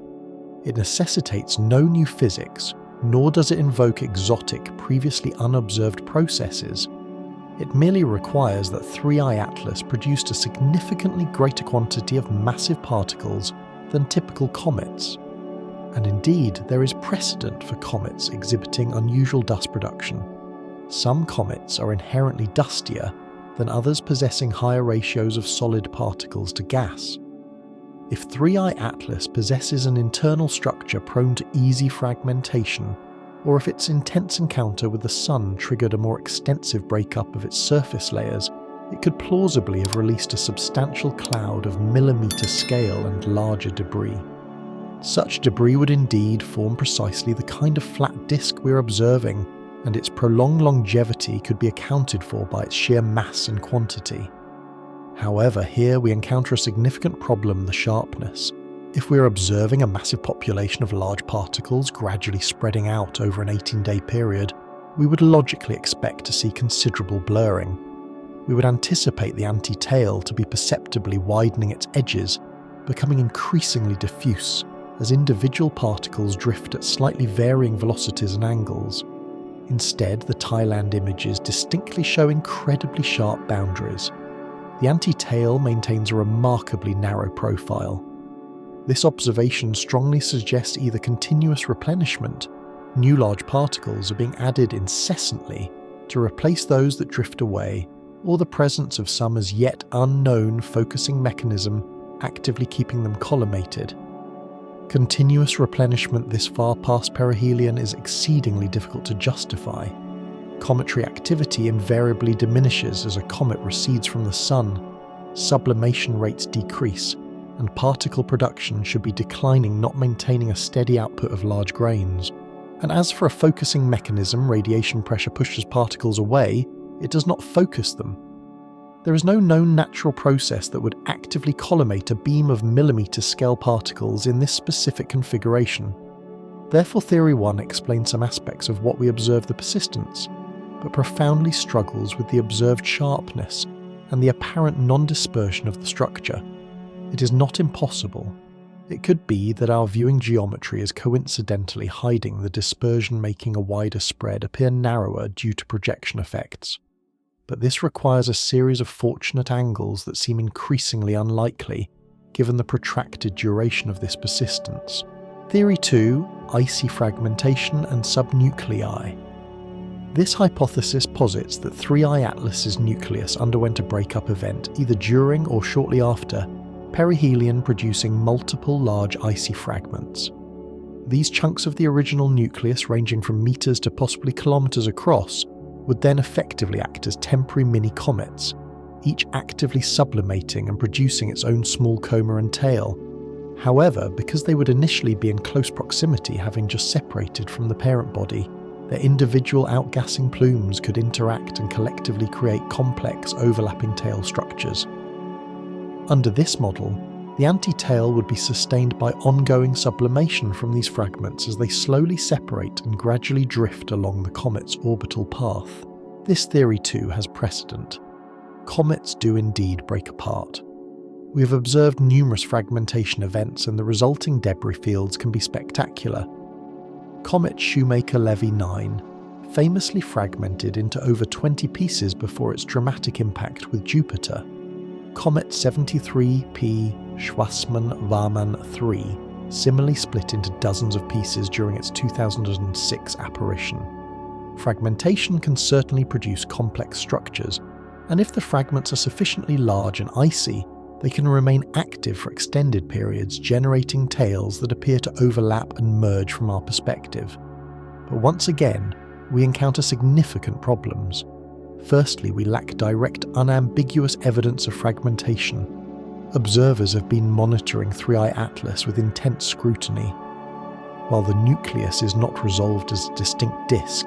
S1: It necessitates no new physics, nor does it invoke exotic, previously unobserved processes. It merely requires that 3I Atlas produced a significantly greater quantity of massive particles than typical comets. And indeed, there is precedent for comets exhibiting unusual dust production. Some comets are inherently dustier than others, possessing higher ratios of solid particles to gas. If 3I Atlas possesses an internal structure prone to easy fragmentation, or if its intense encounter with the Sun triggered a more extensive breakup of its surface layers, it could plausibly have released a substantial cloud of millimetre scale and larger debris. Such debris would indeed form precisely the kind of flat disk we're observing, and its prolonged longevity could be accounted for by its sheer mass and quantity. However, here we encounter a significant problem: the sharpness. If we're observing a massive population of large particles gradually spreading out over an 18-day period, we would logically expect to see considerable blurring. We would anticipate the anti-tail to be perceptibly widening its edges, becoming increasingly diffuse as individual particles drift at slightly varying velocities and angles. Instead, the Thailand images distinctly show incredibly sharp boundaries. The anti-tail maintains a remarkably narrow profile. This observation strongly suggests either continuous replenishment, new large particles are being added incessantly to replace those that drift away, or the presence of some as yet unknown focusing mechanism actively keeping them collimated. Continuous replenishment this far past perihelion is exceedingly difficult to justify. Cometary activity invariably diminishes as a comet recedes from the Sun, sublimation rates decrease, and particle production should be declining, not maintaining a steady output of large grains. And as for a focusing mechanism, radiation pressure pushes particles away, it does not focus them. There is no known natural process that would actively collimate a beam of millimetre-scale particles in this specific configuration. Therefore, Theory 1 explains some aspects of what we observe the persistence, but profoundly struggles with the observed sharpness and the apparent non-dispersion of the structure. It is not impossible. It could be that our viewing geometry is coincidentally hiding the dispersion, making a wider spread appear narrower due to projection effects. But this requires a series of fortunate angles that seem increasingly unlikely, given the protracted duration of this persistence. Theory 2, icy fragmentation and subnuclei. This hypothesis posits that 3I Atlas's nucleus underwent a breakup event either during or shortly after, perihelion producing multiple large icy fragments. These chunks of the original nucleus, ranging from meters to possibly kilometers across, would then effectively act as temporary mini-comets, each actively sublimating and producing its own small coma and tail. However, because they would initially be in close proximity, having just separated from the parent body, their individual outgassing plumes could interact and collectively create complex overlapping tail structures. Under this model, the anti-tail would be sustained by ongoing sublimation from these fragments as they slowly separate and gradually drift along the comet's orbital path. This theory too has precedent. Comets do indeed break apart. We have observed numerous fragmentation events, and the resulting debris fields can be spectacular. Comet Shoemaker-Levy 9 famously fragmented into over 20 pieces before its dramatic impact with Jupiter. Comet 73P Schwarzmann-Warman 3 similarly split into dozens of pieces during its 2006 apparition. Fragmentation can certainly produce complex structures, and if the fragments are sufficiently large and icy, they can remain active for extended periods, generating tails that appear to overlap and merge from our perspective. But once again, we encounter significant problems. Firstly, we lack direct, unambiguous evidence of fragmentation. Observers have been monitoring 3I Atlas with intense scrutiny. While the nucleus is not resolved as a distinct disk,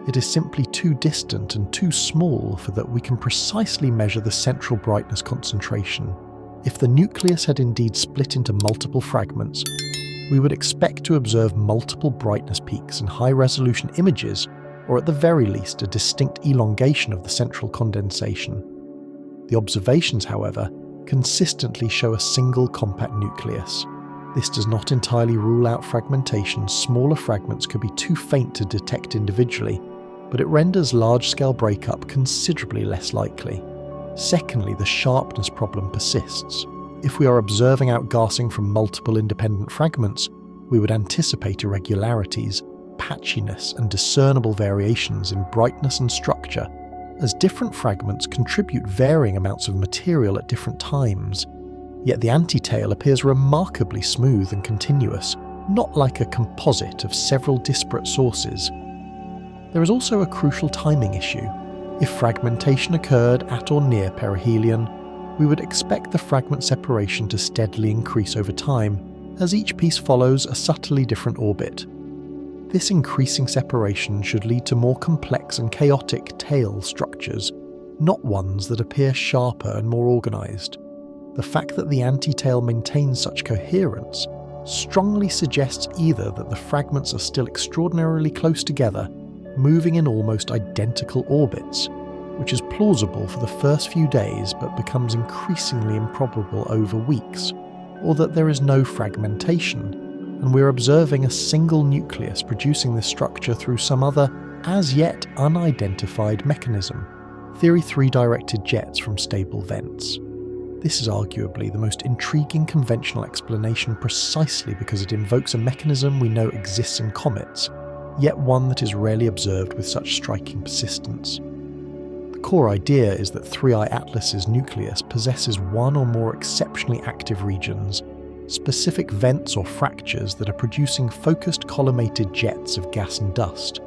S1: it is simply too distant and too small for that we can precisely measure the central brightness concentration. If the nucleus had indeed split into multiple fragments, we would expect to observe multiple brightness peaks and high-resolution images, or at the very least a distinct elongation of the central condensation. The observations, however, consistently show a single compact nucleus. This does not entirely rule out fragmentation. Smaller fragments could be too faint to detect individually, but it renders large-scale breakup considerably less likely. Secondly, the sharpness problem persists. If we are observing outgassing from multiple independent fragments, we would anticipate irregularities, patchiness, and discernible variations in brightness and structure, as different fragments contribute varying amounts of material at different times. Yet the anti-tail appears remarkably smooth and continuous, not like a composite of several disparate sources. There is also a crucial timing issue. If fragmentation occurred at or near perihelion, we would expect the fragment separation to steadily increase over time, as each piece follows a subtly different orbit. This increasing separation should lead to more complex and chaotic tail structures, not ones that appear sharper and more organized. The fact that the anti-tail maintains such coherence strongly suggests either that the fragments are still extraordinarily close together, moving in almost identical orbits, which is plausible for the first few days but becomes increasingly improbable over weeks, or that there is no fragmentation, and we're observing a single nucleus producing this structure through some other, as yet unidentified mechanism. Theory 3 directed jets from stable vents. This is arguably the most intriguing conventional explanation precisely because it invokes a mechanism we know exists in comets, yet one that is rarely observed with such striking persistence. The core idea is that 3I Atlas's nucleus possesses one or more exceptionally active regions, specific vents or fractures that are producing focused collimated jets of gas and dust.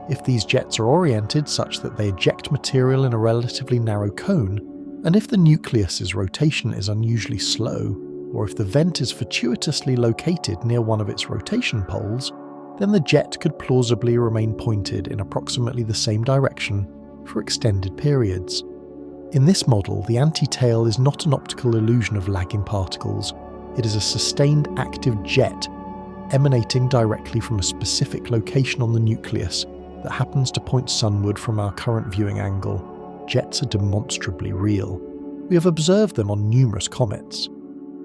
S1: If these jets are oriented such that they eject material in a relatively narrow cone, and if the nucleus's rotation is unusually slow, or if the vent is fortuitously located near one of its rotation poles, then the jet could plausibly remain pointed in approximately the same direction for extended periods. In this model, the anti-tail is not an optical illusion of lagging particles. It is a sustained active jet emanating directly from a specific location on the nucleus that happens to point sunward from our current viewing angle. Jets are demonstrably real. We have observed them on numerous comets.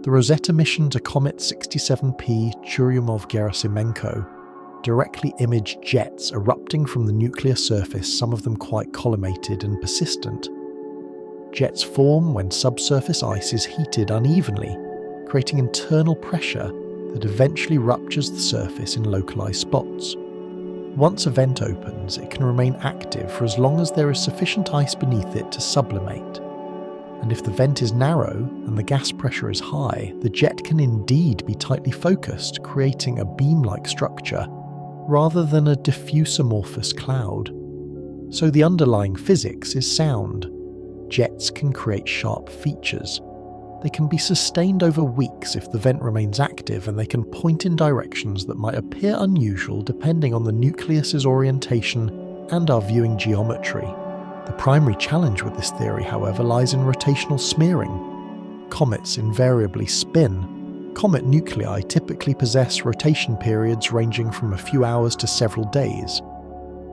S1: The Rosetta mission to Comet 67P Churyumov-Gerasimenko directly imaged jets erupting from the nuclear surface, some of them quite collimated and persistent. Jets form when subsurface ice is heated unevenly, creating internal pressure that eventually ruptures the surface in localized spots. Once a vent opens, it can remain active for as long as there is sufficient ice beneath it to sublimate. And if the vent is narrow and the gas pressure is high, the jet can indeed be tightly focused, creating a beam-like structure rather than a diffuse amorphous cloud. So the underlying physics is sound. Jets can create sharp features. They can be sustained over weeks if the vent remains active, and they can point in directions that might appear unusual depending on the nucleus's orientation and our viewing geometry. The primary challenge with this theory, however, lies in rotational smearing. Comets invariably spin. Comet nuclei typically possess rotation periods ranging from a few hours to several days.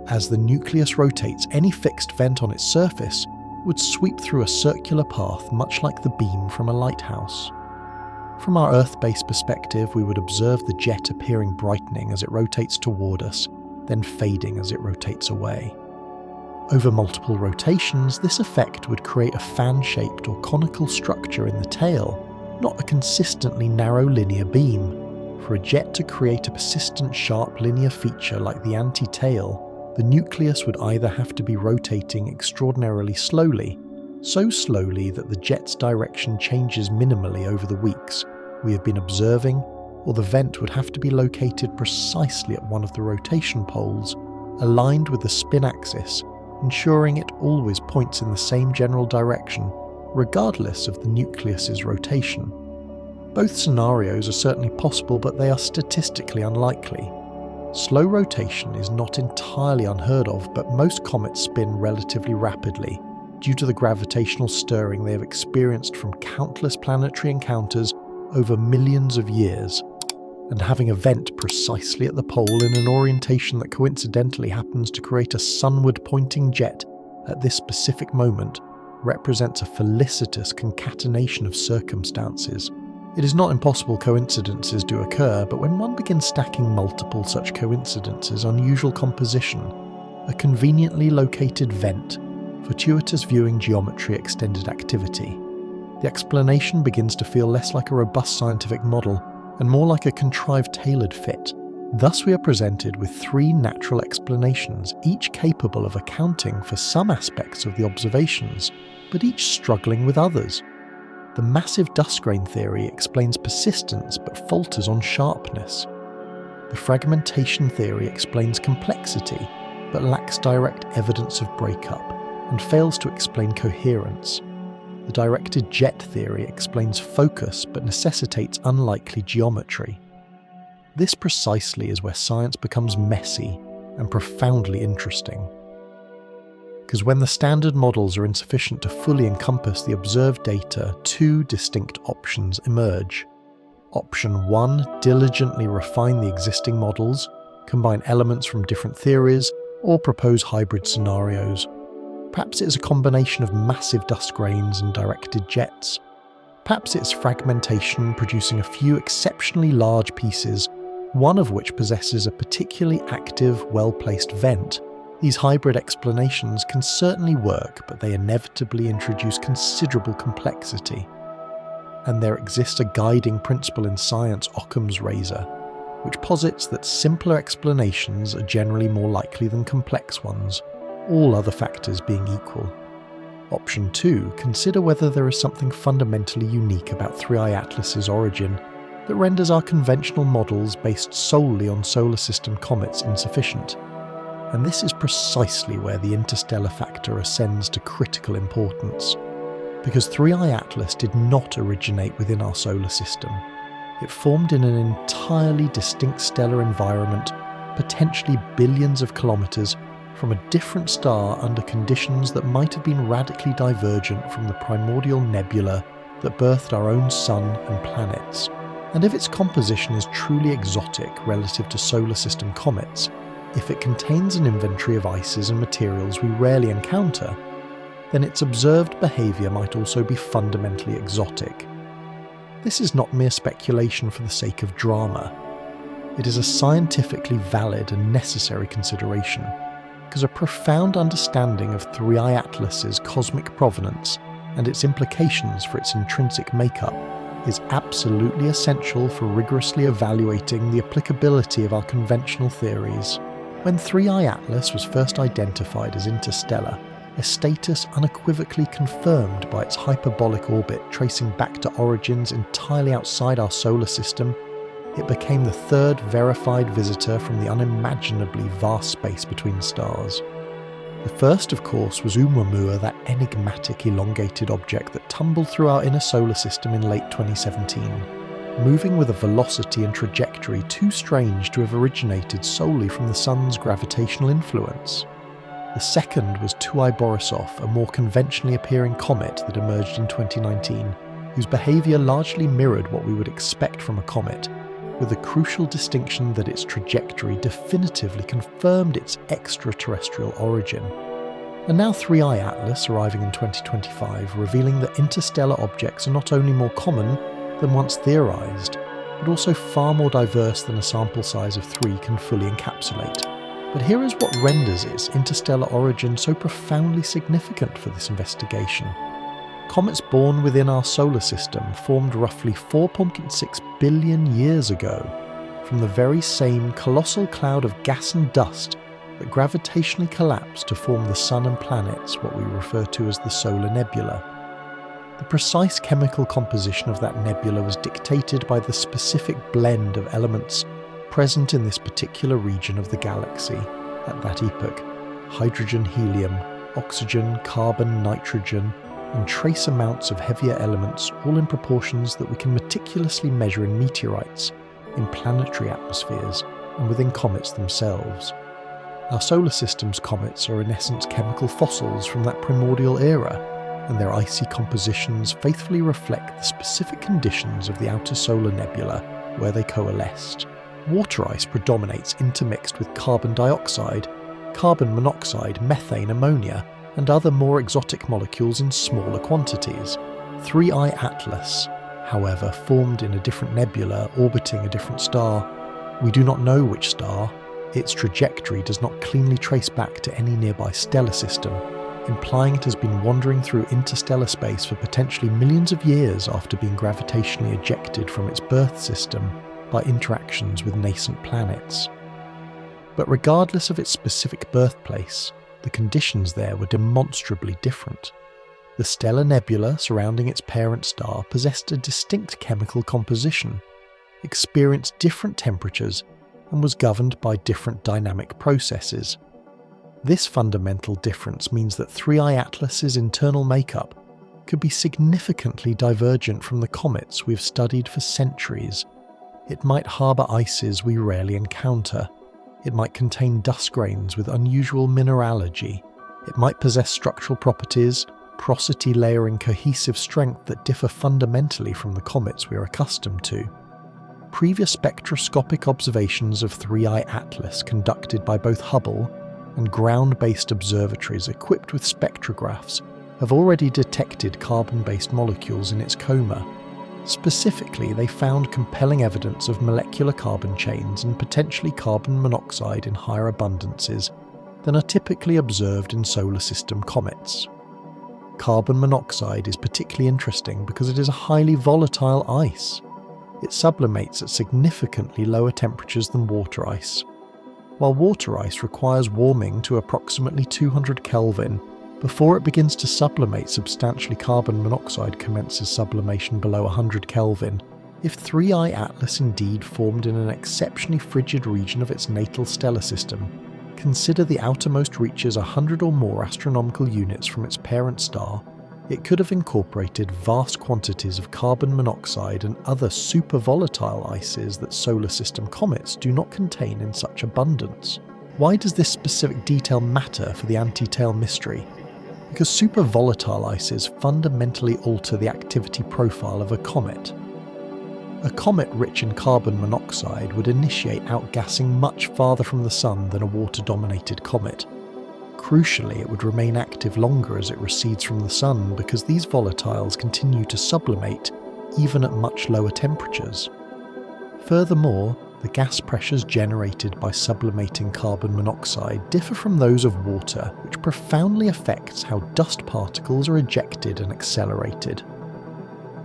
S1: As the nucleus rotates, any fixed vent on its surface would sweep through a circular path much like the beam from a lighthouse. From our Earth-based perspective, we would observe the jet appearing brightening as it rotates toward us, then fading as it rotates away. Over multiple rotations, this effect would create a fan-shaped or conical structure in the tail, not a consistently narrow linear beam. For a jet to create a persistent sharp linear feature like the anti-tail, the nucleus would either have to be rotating extraordinarily slowly, so slowly that the jet's direction changes minimally over the weeks we have been observing, or the vent would have to be located precisely at one of the rotation poles, aligned with the spin axis, ensuring it always points in the same general direction, regardless of the nucleus's rotation. Both scenarios are certainly possible, but they are statistically unlikely. Slow rotation is not entirely unheard of, but most comets spin relatively rapidly due to the gravitational stirring they have experienced from countless planetary encounters over millions of years. And having a vent precisely at the pole in an orientation that coincidentally happens to create a sunward-pointing jet at this specific moment represents a felicitous concatenation of circumstances. It is not impossible coincidences do occur, but when one begins stacking multiple such coincidences, unusual composition, a conveniently located vent, fortuitous viewing geometry, extended activity, the explanation begins to feel less like a robust scientific model and more like a contrived tailored fit. Thus we are presented with three natural explanations, each capable of accounting for some aspects of the observations, but each struggling with others. The massive dust grain theory explains persistence but falters on sharpness. The fragmentation theory explains complexity but lacks direct evidence of breakup and fails to explain coherence. The directed jet theory explains focus but necessitates unlikely geometry. This precisely is where science becomes messy and profoundly interesting. Because when the standard models are insufficient to fully encompass the observed data, two distinct options emerge. Option 1, diligently refine the existing models, combine elements from different theories, or propose hybrid scenarios. Perhaps it's a combination of massive dust grains and directed jets. Perhaps it's fragmentation producing a few exceptionally large pieces, one of which possesses a particularly active, well-placed vent. These hybrid explanations can certainly work, but they inevitably introduce considerable complexity. And there exists a guiding principle in science, Occam's razor, which posits that simpler explanations are generally more likely than complex ones, all other factors being equal. Option 2, consider whether there is something fundamentally unique about 3I Atlas's origin that renders our conventional models based solely on solar system comets insufficient. And this is precisely where the interstellar factor ascends to critical importance. Because 3I Atlas did not originate within our solar system. It formed in an entirely distinct stellar environment, potentially billions of kilometers from a different star under conditions that might have been radically divergent from the primordial nebula that birthed our own sun and planets. And if its composition is truly exotic relative to solar system comets, if it contains an inventory of ices and materials we rarely encounter, then its observed behaviour might also be fundamentally exotic. This is not mere speculation for the sake of drama. It is a scientifically valid and necessary consideration, because a profound understanding of 3I Atlas's cosmic provenance and its implications for its intrinsic makeup is absolutely essential for rigorously evaluating the applicability of our conventional theories. When 3I Atlas was first identified as interstellar, a status unequivocally confirmed by its hyperbolic orbit tracing back to origins entirely outside our solar system, it became the third verified visitor from the unimaginably vast space between stars. The first, of course, was Oumuamua, that enigmatic elongated object that tumbled through our inner solar system in late 2017, moving with a velocity and trajectory too strange to have originated solely from the Sun's gravitational influence. The second was 2I Borisov, a more conventionally appearing comet that emerged in 2019, whose behaviour largely mirrored what we would expect from a comet, with the crucial distinction that its trajectory definitively confirmed its extraterrestrial origin. And now 3I Atlas arriving in 2025, revealing that interstellar objects are not only more common than once theorised, but also far more diverse than a sample size of 3 can fully encapsulate. But here is what renders its interstellar origin so profoundly significant for this investigation. Comets born within our solar system formed roughly 4.6 billion years ago from the very same colossal cloud of gas and dust that gravitationally collapsed to form the Sun and planets, what we refer to as the solar nebula. The precise chemical composition of that nebula was dictated by the specific blend of elements present in this particular region of the galaxy at that epoch: hydrogen, helium, oxygen, carbon, nitrogen, and trace amounts of heavier elements, all in proportions that we can meticulously measure in meteorites, in planetary atmospheres, and within comets themselves. Our solar system's comets are in essence chemical fossils from that primordial era, and their icy compositions faithfully reflect the specific conditions of the outer solar nebula where they coalesced. Water ice predominates intermixed with carbon dioxide, carbon monoxide, methane, ammonia, and other more exotic molecules in smaller quantities. 3I Atlas, however, formed in a different nebula orbiting a different star. We do not know which star. Its trajectory does not cleanly trace back to any nearby stellar system, implying it has been wandering through interstellar space for potentially millions of years after being gravitationally ejected from its birth system by interactions with nascent planets. But regardless of its specific birthplace, the conditions there were demonstrably different. The stellar nebula surrounding its parent star possessed a distinct chemical composition, experienced different temperatures, and was governed by different dynamic processes. This fundamental difference means that 3I Atlas's internal makeup could be significantly divergent from the comets we've studied for centuries. It might harbour ices we rarely encounter. It might contain dust grains with unusual mineralogy. It might possess structural properties, porosity layering, cohesive strength that differ fundamentally from the comets we are accustomed to. Previous spectroscopic observations of 3I Atlas conducted by both Hubble and ground-based observatories equipped with spectrographs have already detected carbon-based molecules in its coma. Specifically, they found compelling evidence of molecular carbon chains and potentially carbon monoxide in higher abundances than are typically observed in solar system comets. Carbon monoxide is particularly interesting because it is a highly volatile ice. It sublimates at significantly lower temperatures than water ice. While water ice requires warming to approximately 200 Kelvin before it begins to sublimate, substantially carbon monoxide commences sublimation below 100 Kelvin. If 3I Atlas indeed formed in an exceptionally frigid region of its natal stellar system, consider the outermost reaches 100 or more astronomical units from its parent star, it could have incorporated vast quantities of carbon monoxide and other super volatile ices that solar system comets do not contain in such abundance. Why does this specific detail matter for the anti-tail mystery? Because super volatile ices fundamentally alter the activity profile of a comet. A comet rich in carbon monoxide would initiate outgassing much farther from the Sun than a water-dominated comet. Crucially, it would remain active longer as it recedes from the Sun because these volatiles continue to sublimate even at much lower temperatures. Furthermore, the gas pressures generated by sublimating carbon monoxide differ from those of water, which profoundly affects how dust particles are ejected and accelerated.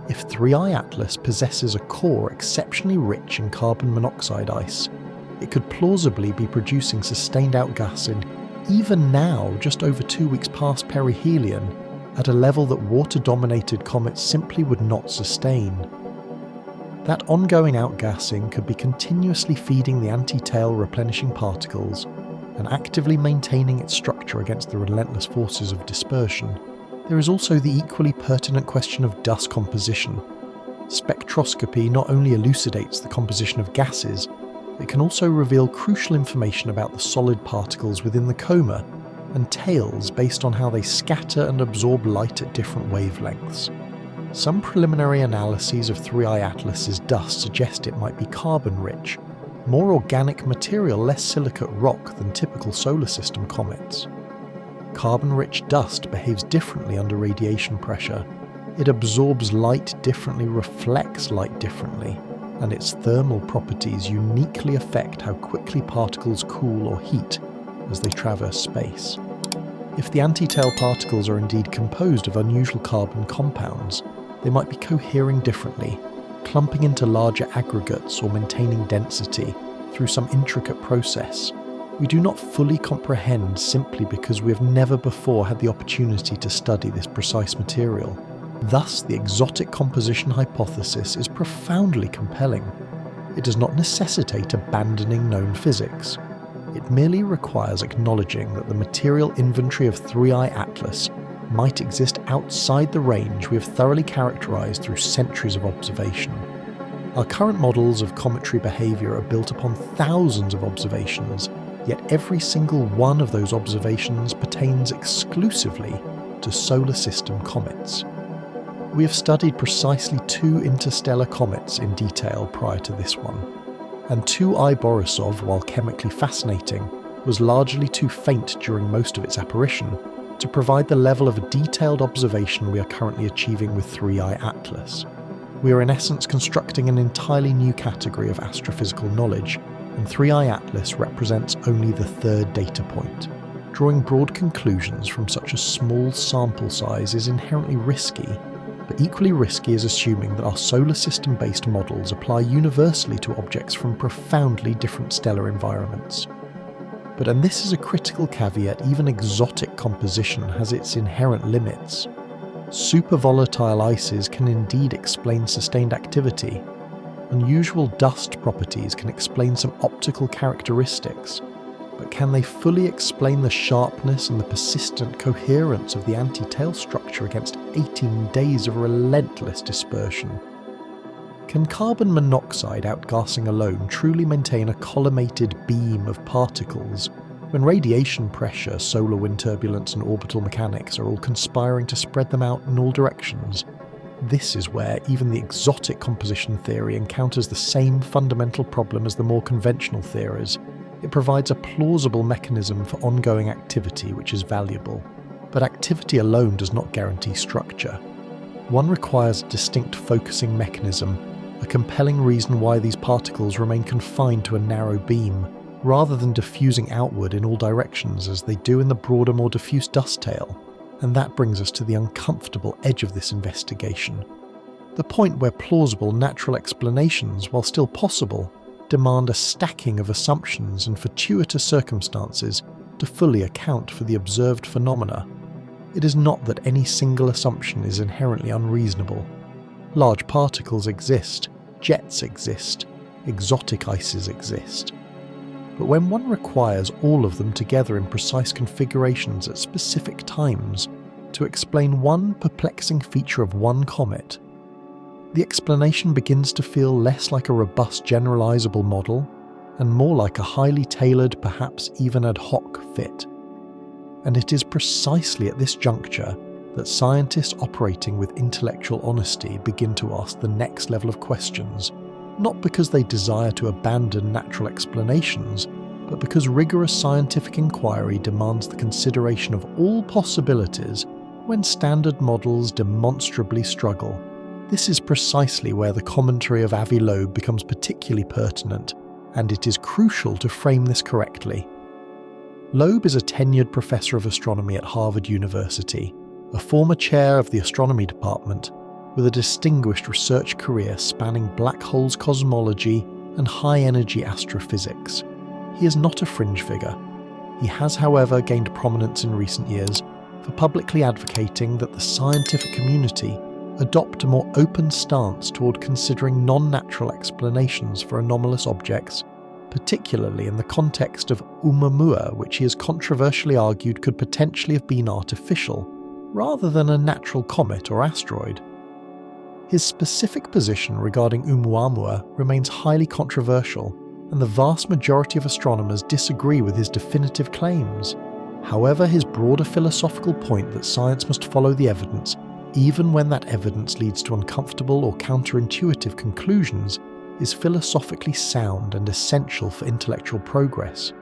S1: If 3I Atlas possesses a core exceptionally rich in carbon monoxide ice, it could plausibly be producing sustained outgassing even now, just over 2 weeks past perihelion, at a level that water-dominated comets simply would not sustain. That ongoing outgassing could be continuously feeding the anti-tail replenishing particles and actively maintaining its structure against the relentless forces of dispersion. There is also the equally pertinent question of dust composition. Spectroscopy not only elucidates the composition of gases, it can also reveal crucial information about the solid particles within the coma and tails based on how they scatter and absorb light at different wavelengths. Some preliminary analyses of 3I Atlas's dust suggest it might be carbon-rich, more organic material, less silicate rock than typical solar system comets. Carbon-rich dust behaves differently under radiation pressure. It absorbs light differently, reflects light differently, and its thermal properties uniquely affect how quickly particles cool or heat as they traverse space. If the anti-tail particles are indeed composed of unusual carbon compounds, they might be cohering differently, clumping into larger aggregates or maintaining density through some intricate process. We do not fully comprehend simply because we have never before had the opportunity to study this precise material. Thus, the exotic composition hypothesis is profoundly compelling. It does not necessitate abandoning known physics. It merely requires acknowledging that the material inventory of 3I Atlas might exist outside the range we have thoroughly characterized through centuries of observation. Our current models of cometary behavior are built upon thousands of observations, yet every single one of those observations pertains exclusively to solar system comets. We have studied precisely 2 interstellar comets in detail prior to this one, and 2I Borisov, while chemically fascinating, was largely too faint during most of its apparition to provide the level of detailed observation we are currently achieving with 3I Atlas. We are in essence constructing an entirely new category of astrophysical knowledge, and 3I Atlas represents only the 3rd data point. Drawing broad conclusions from such a small sample size is inherently risky, but equally risky is assuming that our solar system-based models apply universally to objects from profoundly different stellar environments. But and this is a critical caveat, even exotic composition has its inherent limits. Super volatile ices can indeed explain sustained activity. Unusual dust properties can explain some optical characteristics, but can they fully explain the sharpness and the persistent coherence of the anti-tail structure against 18 days of relentless dispersion? Can carbon monoxide outgassing alone truly maintain a collimated beam of particles when radiation pressure, solar wind turbulence and orbital mechanics are all conspiring to spread them out in all directions? This is where even the exotic composition theory encounters the same fundamental problem as the more conventional theories. It provides a plausible mechanism for ongoing activity which is valuable, but activity alone does not guarantee structure. One requires a distinct focusing mechanism, a compelling reason why these particles remain confined to a narrow beam, rather than diffusing outward in all directions as they do in the broader, more diffuse dust tail. And that brings us to the uncomfortable edge of this investigation. The point where plausible natural explanations, while still possible, demand a stacking of assumptions and fortuitous circumstances to fully account for the observed phenomena. It is not that any single assumption is inherently unreasonable. Large particles exist, jets exist, exotic ices exist. But when one requires all of them together in precise configurations at specific times to explain one perplexing feature of one comet, the explanation begins to feel less like a robust generalizable model and more like a highly tailored, perhaps even ad hoc fit. And it is precisely at this juncture that scientists operating with intellectual honesty begin to ask the next level of questions, not because they desire to abandon natural explanations, but because rigorous scientific inquiry demands the consideration of all possibilities when standard models demonstrably struggle. This is precisely where the commentary of Avi Loeb becomes particularly pertinent, and it is crucial to frame this correctly. Loeb is a tenured professor of astronomy at Harvard University, a former chair of the astronomy department, with a distinguished research career spanning black holes cosmology and high-energy astrophysics. He is not a fringe figure. He has, however, gained prominence in recent years for publicly advocating that the scientific community adopt a more open stance toward considering non-natural explanations for anomalous objects, particularly in the context of Oumuamua, which he has controversially argued could potentially have been artificial, rather than a natural comet or asteroid. His specific position regarding Oumuamua remains highly controversial, and the vast majority of astronomers disagree with his definitive claims. However, his broader philosophical point that science must follow the evidence, even when that evidence leads to uncomfortable or counterintuitive conclusions, is philosophically sound and essential for intellectual progress.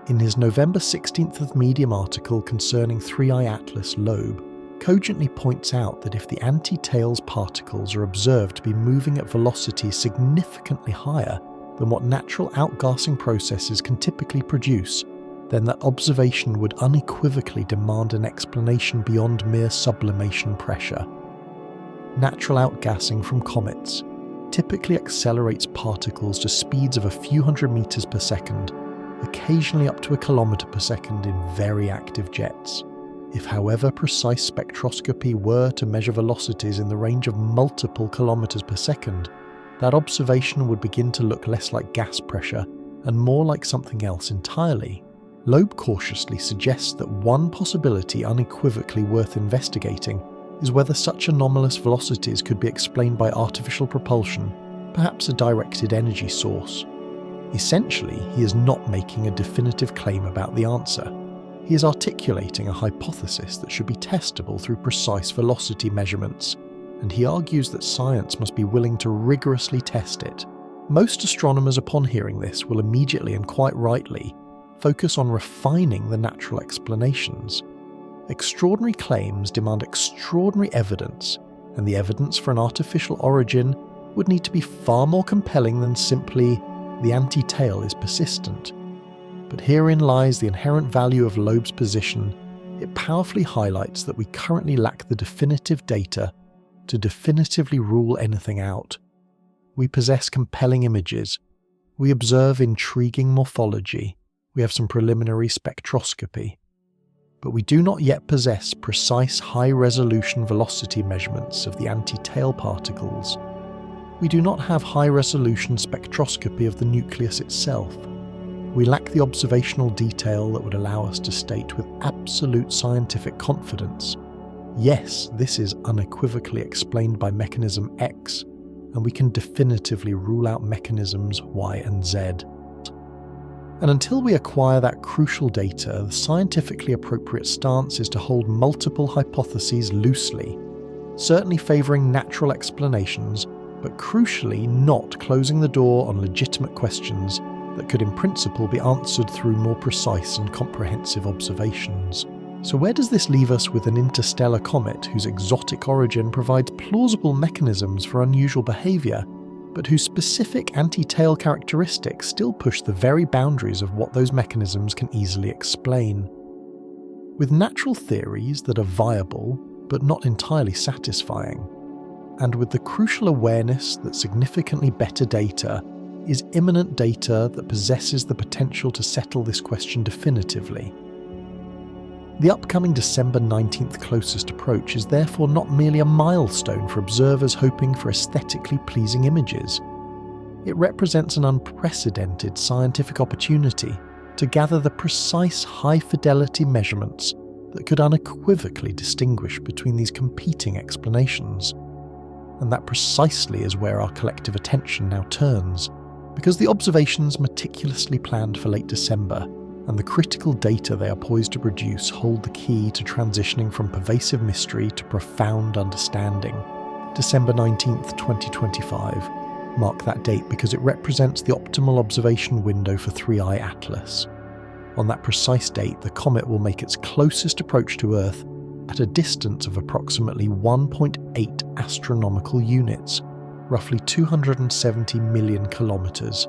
S1: In his November 16th Medium article concerning 3I Atlas, Loeb cogently points out that if the anti-tails particles are observed to be moving at velocities significantly higher than what natural outgassing processes can typically produce, then that observation would unequivocally demand an explanation beyond mere sublimation pressure. Natural outgassing from comets typically accelerates particles to speeds of a few hundred meters per second, occasionally up to a kilometer per second in very active jets. If, however, precise spectroscopy were to measure velocities in the range of multiple kilometers per second, that observation would begin to look less like gas pressure and more like something else entirely. Loeb cautiously suggests that one possibility unequivocally worth investigating is whether such anomalous velocities could be explained by artificial propulsion, perhaps a directed energy source. Essentially, he is not making a definitive claim about the answer. He is articulating a hypothesis that should be testable through precise velocity measurements, and he argues that science must be willing to rigorously test it. Most astronomers, upon hearing this, will immediately and quite rightly focus on refining the natural explanations. Extraordinary claims demand extraordinary evidence, and the evidence for an artificial origin would need to be far more compelling than simply the anti-tail is persistent. But herein lies the inherent value of Loeb's position. It powerfully highlights that we currently lack the definitive data to definitively rule anything out. We possess compelling images. We observe intriguing morphology. We have some preliminary spectroscopy. But we do not yet possess precise high-resolution velocity measurements of the anti-tail particles. We do not have high-resolution spectroscopy of the nucleus itself. We lack the observational detail that would allow us to state with absolute scientific confidence, yes, this is unequivocally explained by mechanism X, and we can definitively rule out mechanisms Y and Z. And until we acquire that crucial data, the scientifically appropriate stance is to hold multiple hypotheses loosely, certainly favouring natural explanations, but crucially not closing the door on legitimate questions that could in principle be answered through more precise and comprehensive observations. So where does this leave us with an interstellar comet whose exotic origin provides plausible mechanisms for unusual behaviour, but whose specific anti-tail characteristics still push the very boundaries of what those mechanisms can easily explain? With natural theories that are viable, but not entirely satisfying, and with the crucial awareness that significantly better data is imminent data that possesses the potential to settle this question definitively. The upcoming December 19th closest approach is therefore not merely a milestone for observers hoping for aesthetically pleasing images. It represents an unprecedented scientific opportunity to gather the precise high-fidelity measurements that could unequivocally distinguish between these competing explanations. And that precisely is where our collective attention now turns. Because the observations meticulously planned for late December and the critical data they are poised to produce hold the key to transitioning from pervasive mystery to profound understanding. December 19th, 2025. Mark that date because it represents the optimal observation window for 3i Atlas. On that precise date, the comet will make its closest approach to Earth at a distance of approximately 1.8 astronomical units, roughly 270 million kilometers.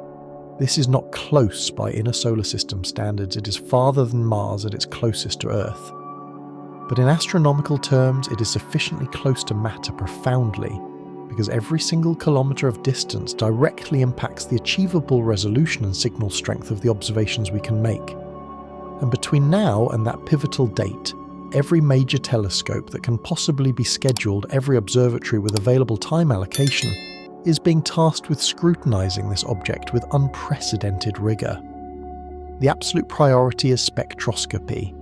S1: This is not close by inner solar system standards, it is farther than Mars at its closest to Earth. But in astronomical terms, it is sufficiently close to matter profoundly, because every single kilometre of distance directly impacts the achievable resolution and signal strength of the observations we can make. And between now and that pivotal date, every major telescope that can possibly be scheduled, every observatory with available time allocation, is being tasked with scrutinising this object with unprecedented rigour. The absolute priority is spectroscopy,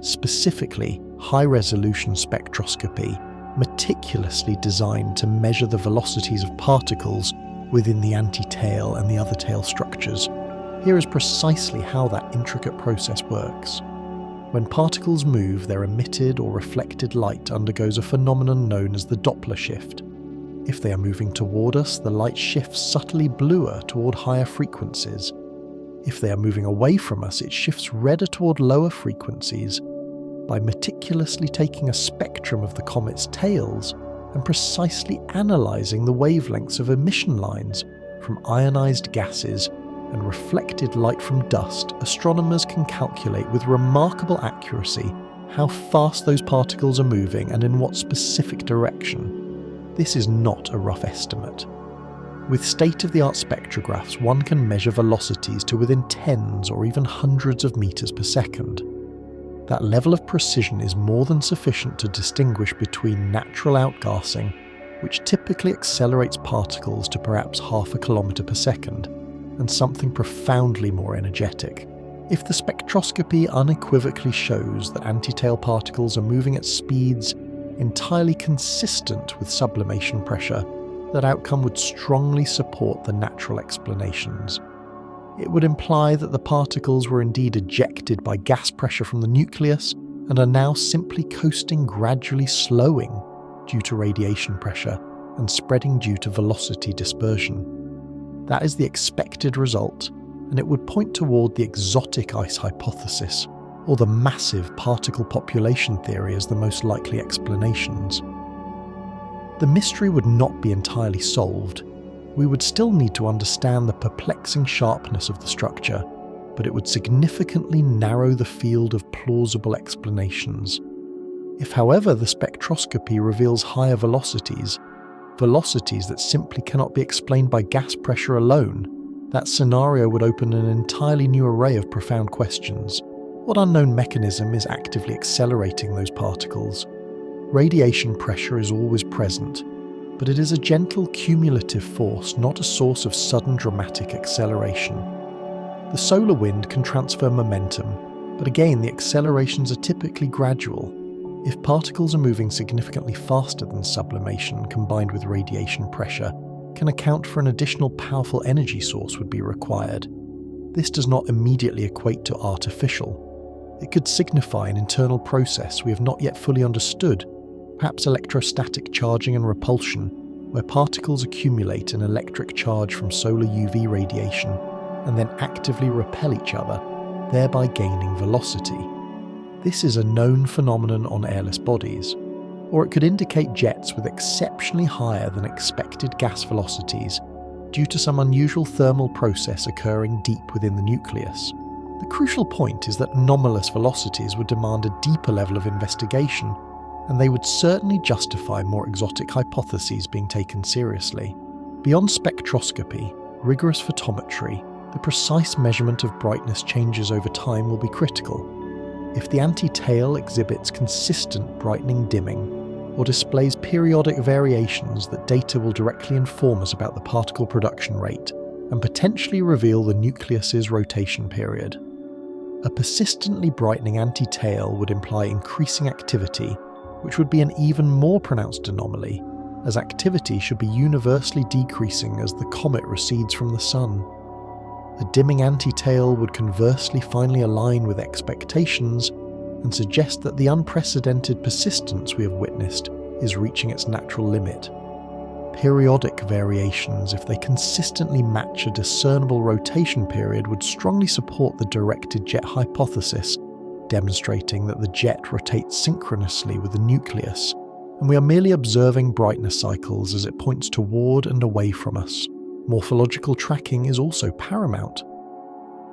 S1: specifically high-resolution spectroscopy, meticulously designed to measure the velocities of particles within the anti-tail and the other tail structures. Here is precisely how that intricate process works. When particles move, their emitted or reflected light undergoes a phenomenon known as the Doppler shift. If they are moving toward us, the light shifts subtly bluer toward higher frequencies. If they are moving away from us, it shifts redder toward lower frequencies. By meticulously taking a spectrum of the comet's tails and precisely analysing the wavelengths of emission lines from ionised gases and reflected light from dust, astronomers can calculate with remarkable accuracy how fast those particles are moving and in what specific direction. This is not a rough estimate. With state-of-the-art spectrographs, one can measure velocities to within tens or even hundreds of meters per second. That level of precision is more than sufficient to distinguish between natural outgassing, which typically accelerates particles to perhaps half a kilometre per second, and something profoundly more energetic. If the spectroscopy unequivocally shows that anti-tail particles are moving at speeds entirely consistent with sublimation pressure, that outcome would strongly support the natural explanations. It would imply that the particles were indeed ejected by gas pressure from the nucleus and are now simply coasting, gradually slowing due to radiation pressure and spreading due to velocity dispersion. That is the expected result, and it would point toward the exotic ice hypothesis, or the massive particle population theory as the most likely explanations. The mystery would not be entirely solved. We would still need to understand the perplexing sharpness of the structure, but it would significantly narrow the field of plausible explanations. If, however, the spectroscopy reveals higher velocities that simply cannot be explained by gas pressure alone, that scenario would open an entirely new array of profound questions. What unknown mechanism is actively accelerating those particles? Radiation pressure is always present, but it is a gentle cumulative force, not a source of sudden dramatic acceleration. The solar wind can transfer momentum, but again the accelerations are typically gradual. If particles are moving significantly faster than sublimation combined with radiation pressure, can account for an additional powerful energy source would be required. This does not immediately equate to artificial. It could signify an internal process we have not yet fully understood, perhaps electrostatic charging and repulsion, where particles accumulate an electric charge from solar UV radiation and then actively repel each other, thereby gaining velocity. This is a known phenomenon on airless bodies, or it could indicate jets with exceptionally higher than expected gas velocities due to some unusual thermal process occurring deep within the nucleus. The crucial point is that anomalous velocities would demand a deeper level of investigation, and they would certainly justify more exotic hypotheses being taken seriously. Beyond spectroscopy, rigorous photometry, the precise measurement of brightness changes over time will be critical. If the anti-tail exhibits consistent brightening dimming, or displays periodic variations, that data will directly inform us about the particle production rate and potentially reveal the nucleus's rotation period. A persistently brightening anti-tail would imply increasing activity, which would be an even more pronounced anomaly, as activity should be universally decreasing as the comet recedes from the Sun. A dimming anti-tail would conversely finally align with expectations and suggest that the unprecedented persistence we have witnessed is reaching its natural limit. Periodic variations, if they consistently match a discernible rotation period, would strongly support the directed jet hypothesis, demonstrating that the jet rotates synchronously with the nucleus, and we are merely observing brightness cycles as it points toward and away from us. Morphological tracking is also paramount.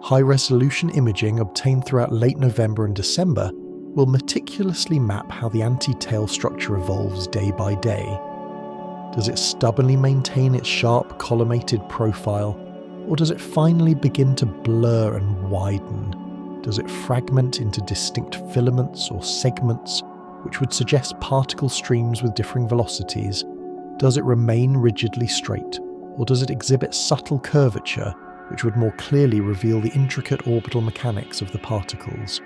S1: High-resolution imaging obtained throughout late November and December will meticulously map how the anti-tail structure evolves day by day. Does it stubbornly maintain its sharp collimated profile, or does it finally begin to blur and widen? Does it fragment into distinct filaments or segments, which would suggest particle streams with differing velocities? Does it remain rigidly straight, or does it exhibit subtle curvature, which would more clearly reveal the intricate orbital mechanics of the particles?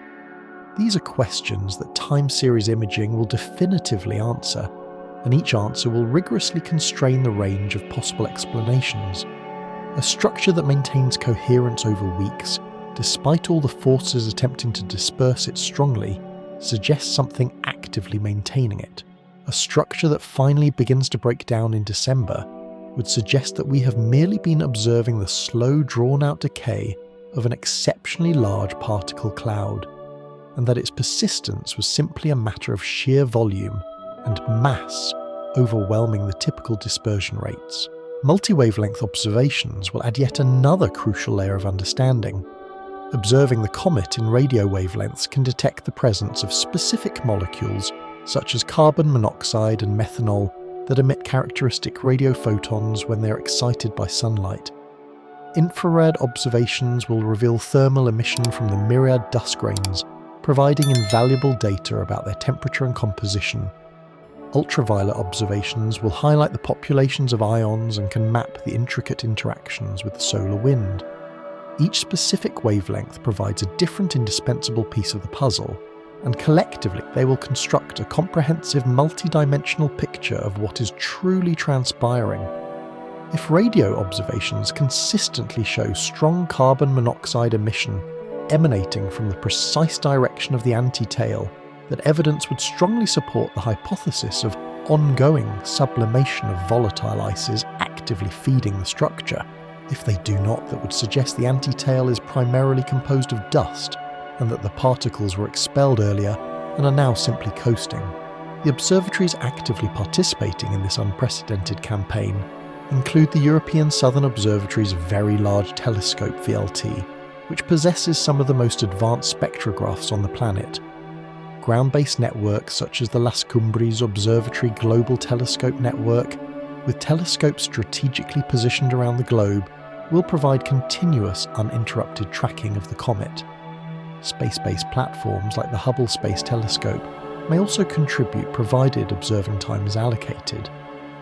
S1: These are questions that time series imaging will definitively answer, and each answer will rigorously constrain the range of possible explanations. A structure that maintains coherence over weeks, despite all the forces attempting to disperse it strongly, suggests something actively maintaining it. A structure that finally begins to break down in December would suggest that we have merely been observing the slow, drawn-out decay of an exceptionally large particle cloud, and that its persistence was simply a matter of sheer volume and mass overwhelming the typical dispersion rates. Multi-wavelength observations will add yet another crucial layer of understanding. Observing the comet in radio wavelengths can detect the presence of specific molecules such as carbon monoxide and methanol that emit characteristic radiophotons when they are excited by sunlight. Infrared observations will reveal thermal emission from the myriad dust grains, providing invaluable data about their temperature and composition. Ultraviolet observations will highlight the populations of ions and can map the intricate interactions with the solar wind. Each specific wavelength provides a different indispensable piece of the puzzle, and collectively they will construct a comprehensive multi-dimensional picture of what is truly transpiring. If radio observations consistently show strong carbon monoxide emission emanating from the precise direction of the anti-tail, that evidence would strongly support the hypothesis of ongoing sublimation of volatile ices actively feeding the structure. If they do not, that would suggest the anti-tail is primarily composed of dust, and that the particles were expelled earlier and are now simply coasting. The observatories actively participating in this unprecedented campaign include the European Southern Observatory's Very Large Telescope VLT, which possesses some of the most advanced spectrographs on the planet. Ground-based networks such as the Las Cumbres Observatory Global Telescope Network, with telescopes strategically positioned around the globe, will provide continuous, uninterrupted tracking of the comet. Space-based platforms like the Hubble Space Telescope may also contribute provided observing time is allocated.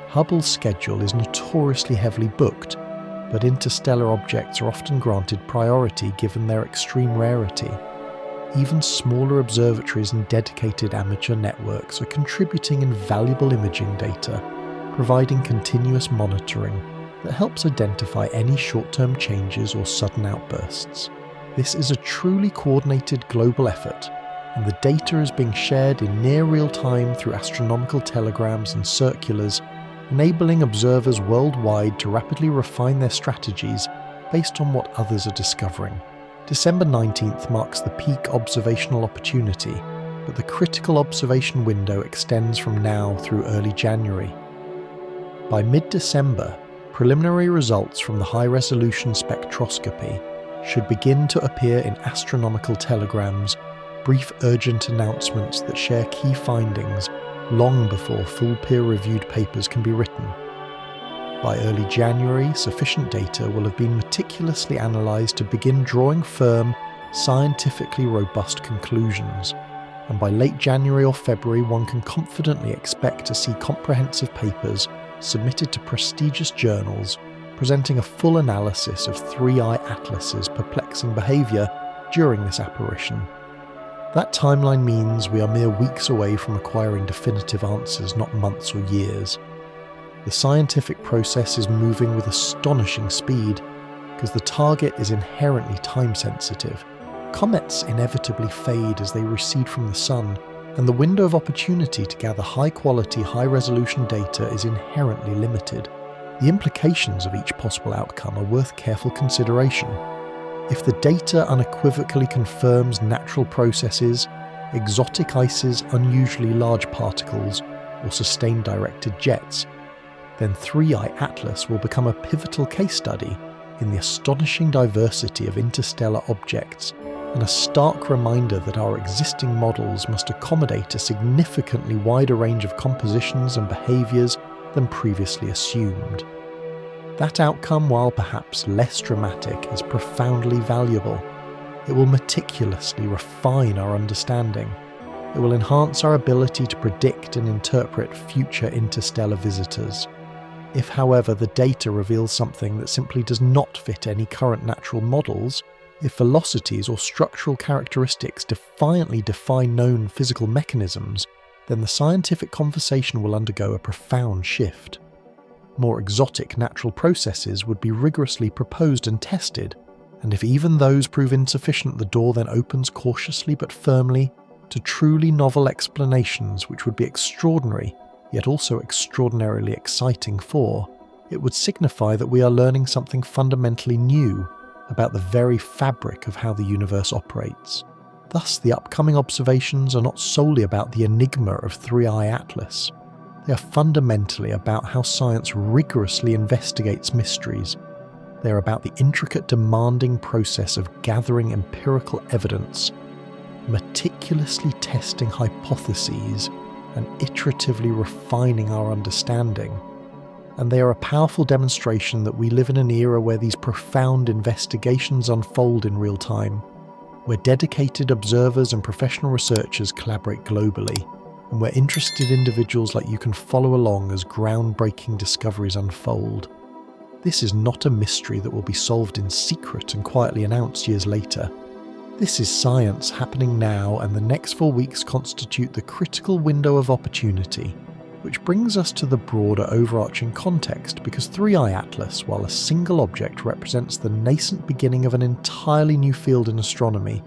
S1: Hubble's schedule is notoriously heavily booked, but interstellar objects are often granted priority given their extreme rarity. Even smaller observatories and dedicated amateur networks are contributing invaluable imaging data, providing continuous monitoring that helps identify any short-term changes or sudden outbursts. This is a truly coordinated global effort, and the data is being shared in near real time through astronomical telegrams and circulars, enabling observers worldwide to rapidly refine their strategies based on what others are discovering. December 19th marks the peak observational opportunity, but the critical observation window extends from now through early January. By mid-December, preliminary results from the high-resolution spectroscopy should begin to appear in astronomical telegrams, brief urgent announcements that share key findings long before full peer-reviewed papers can be written. By early January, sufficient data will have been meticulously analysed to begin drawing firm, scientifically robust conclusions, and by late January or February one can confidently expect to see comprehensive papers submitted to prestigious journals presenting a full analysis of three-eye atlas's perplexing behaviour during this apparition. That timeline means we are mere weeks away from acquiring definitive answers, not months or years. The scientific process is moving with astonishing speed, because the target is inherently time-sensitive. Comets inevitably fade as they recede from the Sun, and the window of opportunity to gather high-quality, high-resolution data is inherently limited. The implications of each possible outcome are worth careful consideration. If the data unequivocally confirms natural processes, exotic ices, unusually large particles, or sustained directed jets, then 3i Atlas will become a pivotal case study in the astonishing diversity of interstellar objects, and a stark reminder that our existing models must accommodate a significantly wider range of compositions and behaviours than previously assumed. That outcome, while perhaps less dramatic, is profoundly valuable. It will meticulously refine our understanding. It will enhance our ability to predict and interpret future interstellar visitors. If, however, the data reveals something that simply does not fit any current natural models, if velocities or structural characteristics defiantly defy known physical mechanisms, then the scientific conversation will undergo a profound shift. More exotic natural processes would be rigorously proposed and tested, and if even those prove insufficient, the door then opens cautiously but firmly to truly novel explanations which would be extraordinary, yet also extraordinarily exciting for. It would signify that we are learning something fundamentally new about the very fabric of how the universe operates. Thus, the upcoming observations are not solely about the enigma of 3i Atlas. They are fundamentally about how science rigorously investigates mysteries. They are about the intricate, demanding process of gathering empirical evidence, meticulously testing hypotheses, and iteratively refining our understanding. And they are a powerful demonstration that we live in an era where these profound investigations unfold in real time, where dedicated observers and professional researchers collaborate globally, and where interested individuals like you can follow along as groundbreaking discoveries unfold. This is not a mystery that will be solved in secret and quietly announced years later. This is science happening now, and the next 4 weeks constitute the critical window of opportunity. Which brings us to the broader overarching context, because 3i Atlas, while a single object represents the nascent beginning of an entirely new field in astronomy,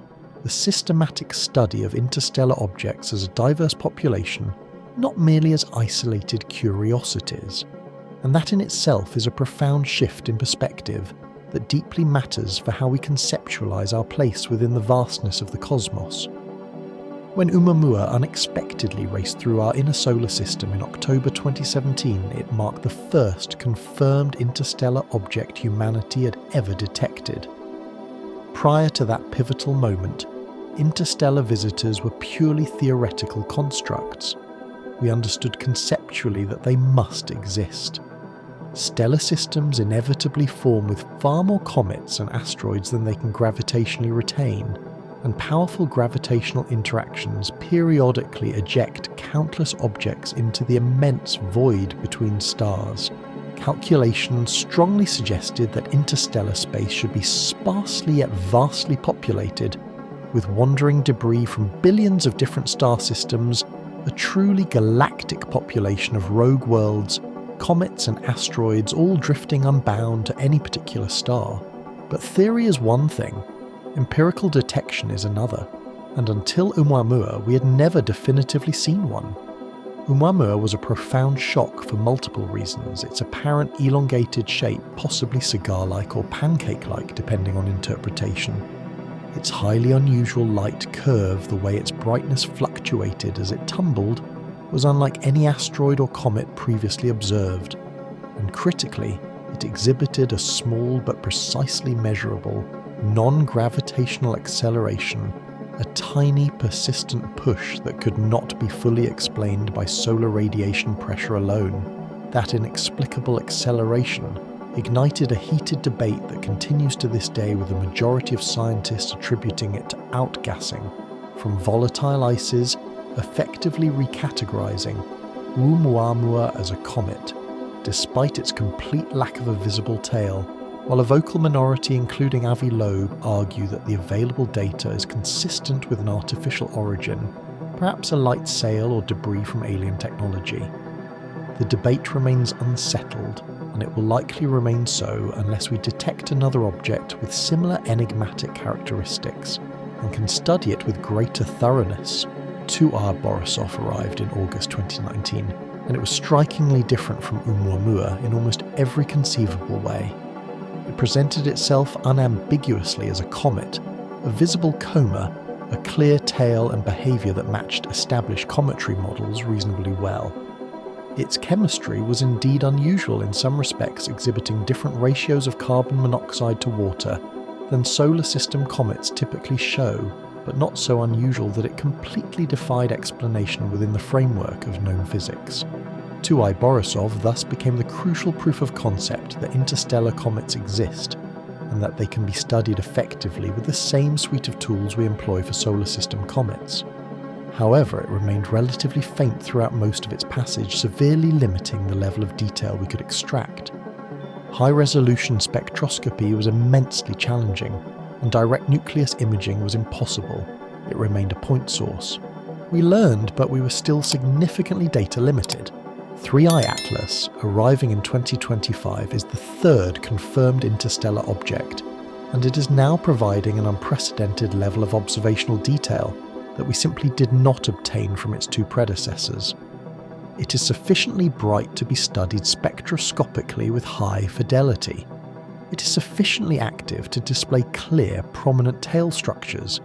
S1: the systematic study of interstellar objects as a diverse population, not merely as isolated curiosities. And that in itself is a profound shift in perspective that deeply matters for how we conceptualize our place within the vastness of the cosmos. When Oumuamua unexpectedly raced through our inner solar system in October 2017, it marked the first confirmed interstellar object humanity had ever detected. Prior to that pivotal moment, interstellar visitors were purely theoretical constructs. We understood conceptually that they must exist. Stellar systems inevitably form with far more comets and asteroids than they can gravitationally retain, and powerful gravitational interactions periodically eject countless objects into the immense void between stars. Calculations strongly suggested that interstellar space should be sparsely yet vastly populated, with wandering debris from billions of different star systems, a truly galactic population of rogue worlds, comets and asteroids all drifting unbound to any particular star. But theory is one thing, empirical detection is another, and until Oumuamua we had never definitively seen one. Oumuamua was a profound shock for multiple reasons, its apparent elongated shape possibly cigar-like or pancake-like depending on interpretation. Its highly unusual light curve, the way its brightness fluctuated as it tumbled, was unlike any asteroid or comet previously observed, and critically, it exhibited a small but precisely measurable, non-gravitational acceleration, a tiny persistent push that could not be fully explained by solar radiation pressure alone. That inexplicable acceleration ignited a heated debate that continues to this day, with the majority of scientists attributing it to outgassing from volatile ices, effectively recategorizing Oumuamua as a comet, despite its complete lack of a visible tail, while a vocal minority including Avi Loeb argue that the available data is consistent with an artificial origin, perhaps a light sail or debris from alien technology. the debate remains unsettled, and it will likely remain so unless we detect another object with similar enigmatic characteristics and can study it with greater thoroughness. 2R Borisov arrived in August 2019, and it was strikingly different from Oumuamua in almost every conceivable way. It presented itself unambiguously as a comet, a visible coma, a clear tail and behaviour that matched established cometary models reasonably well. Its chemistry was indeed unusual in some respects, exhibiting different ratios of carbon monoxide to water than solar system comets typically show, but not so unusual that it completely defied explanation within the framework of known physics. 2I Borisov thus became the crucial proof of concept that interstellar comets exist, and that they can be studied effectively with the same suite of tools we employ for solar system comets. However, it remained relatively faint throughout most of its passage, severely limiting the level of detail we could extract. High-resolution spectroscopy was immensely challenging, and direct nucleus imaging was impossible. It remained a point source. We learned, but we were still significantly data limited. 3I Atlas, arriving in 2025, is the third confirmed interstellar object, and it is now providing an unprecedented level of observational detail that we simply did not obtain from its two predecessors. It is sufficiently bright to be studied spectroscopically with high fidelity. It is sufficiently active to display clear, prominent tail structures.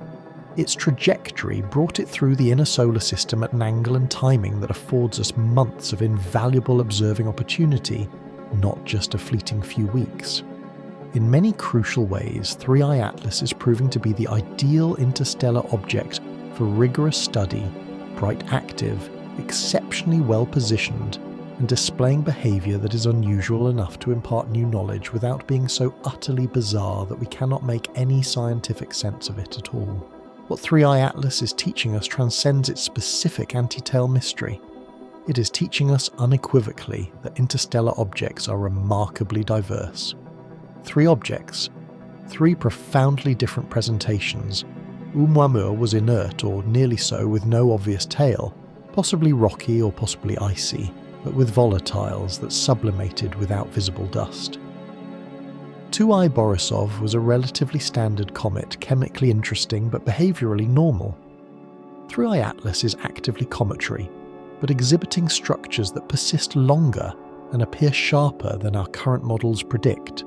S1: Its trajectory brought it through the inner solar system at an angle and timing that affords us months of invaluable observing opportunity, not just a fleeting few weeks. In many crucial ways, 3I Atlas is proving to be the ideal interstellar object for rigorous study, bright active, exceptionally well positioned, and displaying behaviour that is unusual enough to impart new knowledge without being so utterly bizarre that we cannot make any scientific sense of it at all. What 3I Atlas is teaching us transcends its specific anti-tail mystery. It is teaching us unequivocally that interstellar objects are remarkably diverse. 3 objects, 3 profoundly different presentations. Oumuamua was inert, or nearly so, with no obvious tail, possibly rocky or possibly icy, but with volatiles that sublimated without visible dust. 2I Borisov was a relatively standard comet, chemically interesting but behaviourally normal. 3I Atlas is actively cometary, but exhibiting structures that persist longer and appear sharper than our current models predict.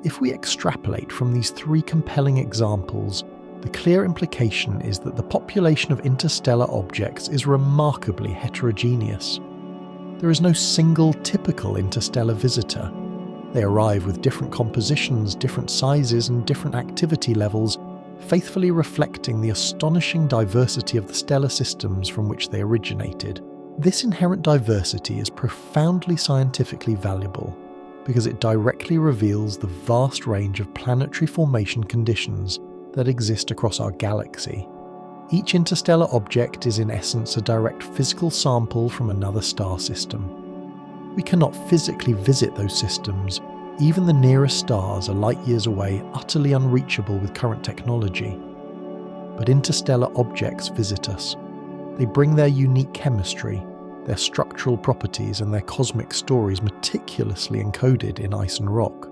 S1: If we extrapolate from these 3 compelling examples, the clear implication is that the population of interstellar objects is remarkably heterogeneous. There is no single typical interstellar visitor. They arrive with different compositions, different sizes, and different activity levels, faithfully reflecting the astonishing diversity of the stellar systems from which they originated. This inherent diversity is profoundly scientifically valuable, because it directly reveals the vast range of planetary formation conditions that exist across our galaxy. Each interstellar object is in essence a direct physical sample from another star system. We cannot physically visit those systems. Even the nearest stars are light years away, utterly unreachable with current technology. But interstellar objects visit us. They bring their unique chemistry, their structural properties, and their cosmic stories meticulously encoded in ice and rock.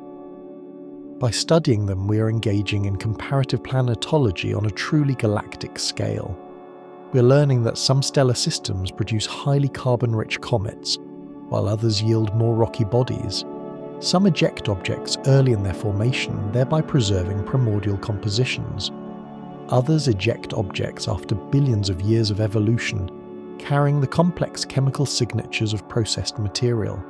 S1: By studying them, we are engaging in comparative planetology on a truly galactic scale. We are learning that some stellar systems produce highly carbon-rich comets, while others yield more rocky bodies. Some eject objects early in their formation, thereby preserving primordial compositions. Others eject objects after billions of years of evolution, carrying the complex chemical signatures of processed material.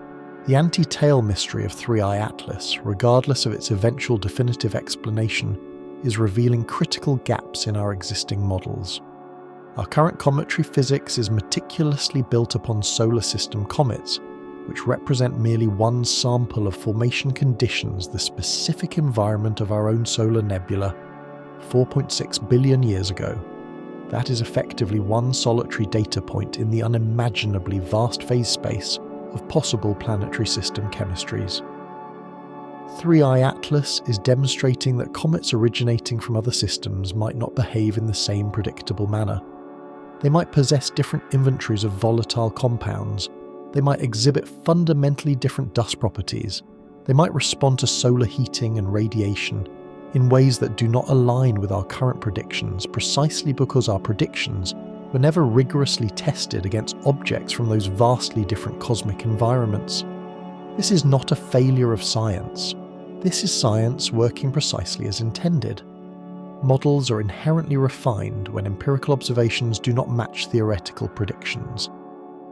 S1: The anti-tail mystery of 3I Atlas, regardless of its eventual definitive explanation, is revealing critical gaps in our existing models. Our current cometary physics is meticulously built upon solar system comets, which represent merely one sample of formation conditions, the specific environment of our own solar nebula, 4.6 billion years ago. That is effectively one solitary data point in the unimaginably vast phase space of possible planetary system chemistries. 3I Atlas is demonstrating that comets originating from other systems might not behave in the same predictable manner. They might possess different inventories of volatile compounds. They might exhibit fundamentally different dust properties. They might respond to solar heating and radiation in ways that do not align with our current predictions, precisely because our predictions were never rigorously tested against objects from those vastly different cosmic environments. This is not a failure of science. This is science working precisely as intended. Models are inherently refined when empirical observations do not match theoretical predictions,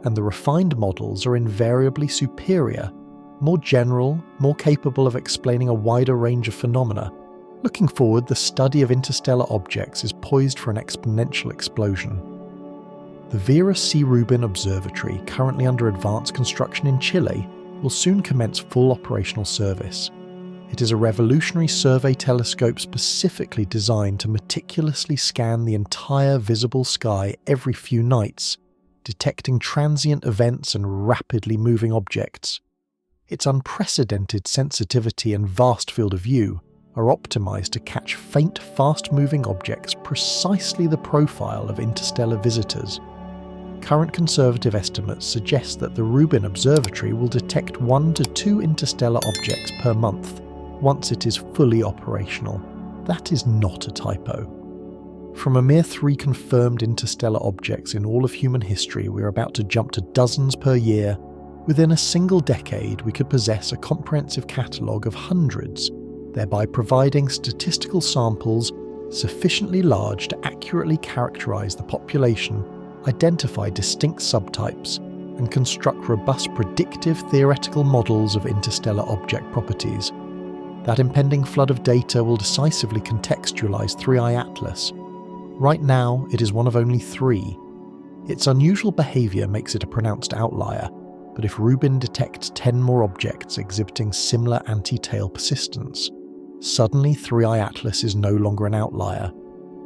S1: and the refined models are invariably superior, more general, more capable of explaining a wider range of phenomena. Looking forward, the study of interstellar objects is poised for an exponential explosion. The Vera C. Rubin Observatory, currently under advanced construction in Chile, will soon commence full operational service. It is a revolutionary survey telescope specifically designed to meticulously scan the entire visible sky every few nights, detecting transient events and rapidly moving objects. Its unprecedented sensitivity and vast field of view are optimized to catch faint, fast-moving objects precisely the profile of interstellar visitors. Current conservative estimates suggest that the Rubin Observatory will detect 1 to 2 interstellar objects per month once it is fully operational. That is not a typo. From a mere 3 confirmed interstellar objects in all of human history, we are about to jump to dozens per year. Within a single decade, we could possess a comprehensive catalogue of hundreds, thereby providing statistical samples sufficiently large to accurately characterize the population, identify distinct subtypes, and construct robust predictive theoretical models of interstellar object properties. That impending flood of data will decisively contextualize 3I Atlas. Right now, it is one of only 3. Its unusual behavior makes it a pronounced outlier, but if Rubin detects 10 more objects exhibiting similar anti-tail persistence, suddenly 3I Atlas is no longer an outlier.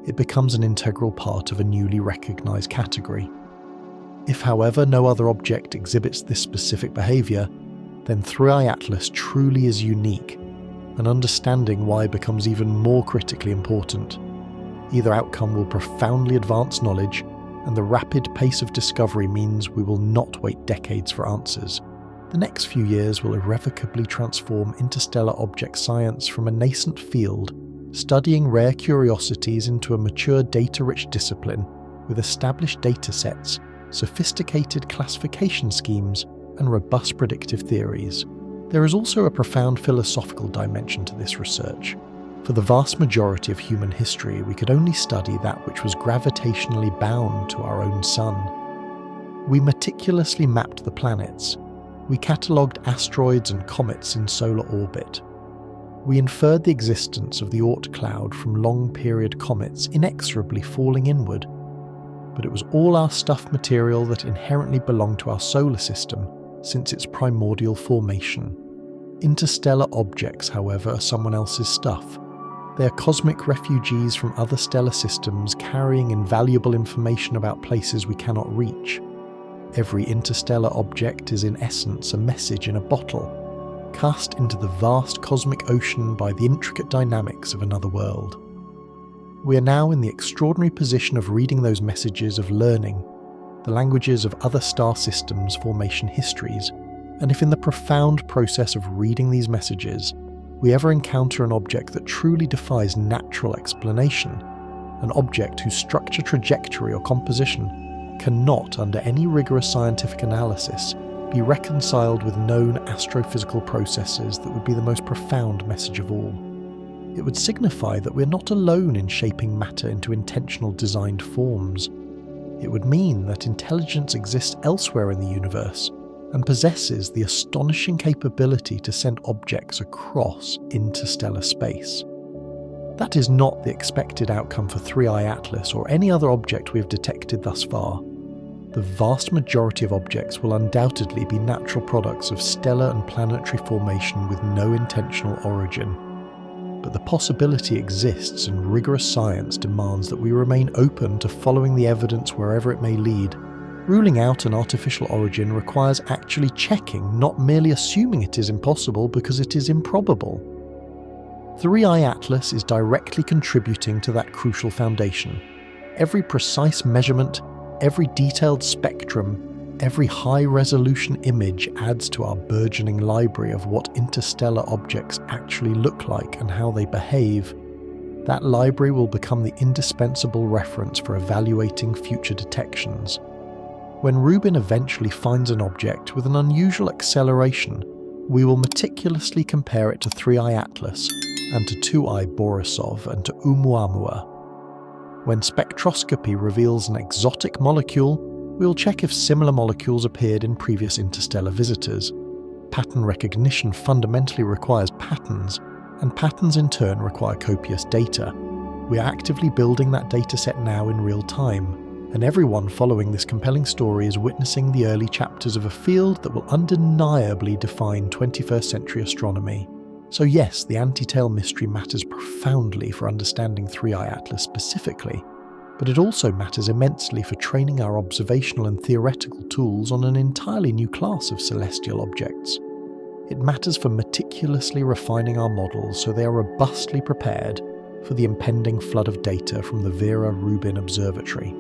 S1: It becomes an integral part of a newly recognized category. If, however, no other object exhibits this specific behavior, then 3I Atlas truly is unique, and understanding why becomes even more critically important. Either outcome will profoundly advance knowledge, and the rapid pace of discovery means we will not wait decades for answers. The next few years will irrevocably transform interstellar object science from a nascent field, studying rare curiosities, into a mature data-rich discipline with established datasets, sophisticated classification schemes, and robust predictive theories. There is also a profound philosophical dimension to this research. For the vast majority of human history, we could only study that which was gravitationally bound to our own sun. We meticulously mapped the planets. We catalogued asteroids and comets in solar orbit. We inferred the existence of the Oort cloud from long-period comets inexorably falling inward. But it was all our stuff material that inherently belonged to our solar system since its primordial formation. Interstellar objects, however, are someone else's stuff. They are cosmic refugees from other stellar systems carrying invaluable information about places we cannot reach. Every interstellar object is in essence a message in a bottle, cast into the vast cosmic ocean by the intricate dynamics of another world. We are now in the extraordinary position of reading those messages of learning, the languages of other star systems' formation histories, and if in the profound process of reading these messages, we ever encounter an object that truly defies natural explanation, an object whose structure, trajectory, or composition cannot, under any rigorous scientific analysis, be reconciled with known astrophysical processes, that would be the most profound message of all. It would signify that we are not alone in shaping matter into intentional designed forms. It would mean that intelligence exists elsewhere in the universe and possesses the astonishing capability to send objects across interstellar space. That is not the expected outcome for 3I Atlas or any other object we have detected thus far. The vast majority of objects will undoubtedly be natural products of stellar and planetary formation with no intentional origin. But the possibility exists, and rigorous science demands that we remain open to following the evidence wherever it may lead. Ruling out an artificial origin requires actually checking, not merely assuming it is impossible because it is improbable. 3I Atlas is directly contributing to that crucial foundation. Every precise measurement, every detailed spectrum, Every high-resolution image adds to our burgeoning library of what interstellar objects actually look like and how they behave. That library will become the indispensable reference for evaluating future detections. When Rubin eventually finds an object with an unusual acceleration, we will meticulously compare it to 3I Atlas and to 2I Borisov and to Oumuamua. When spectroscopy reveals an exotic molecule, we'll check if similar molecules appeared in previous interstellar visitors. Pattern recognition fundamentally requires patterns, and patterns in turn require copious data. We are actively building that dataset now in real time, and everyone following this compelling story is witnessing the early chapters of a field that will undeniably define 21st century astronomy. So yes, the anti-tail mystery matters profoundly for understanding 3I Atlas specifically, but it also matters immensely for training our observational and theoretical tools on an entirely new class of celestial objects. It matters for meticulously refining our models so they are robustly prepared for the impending flood of data from the Vera-Rubin Observatory.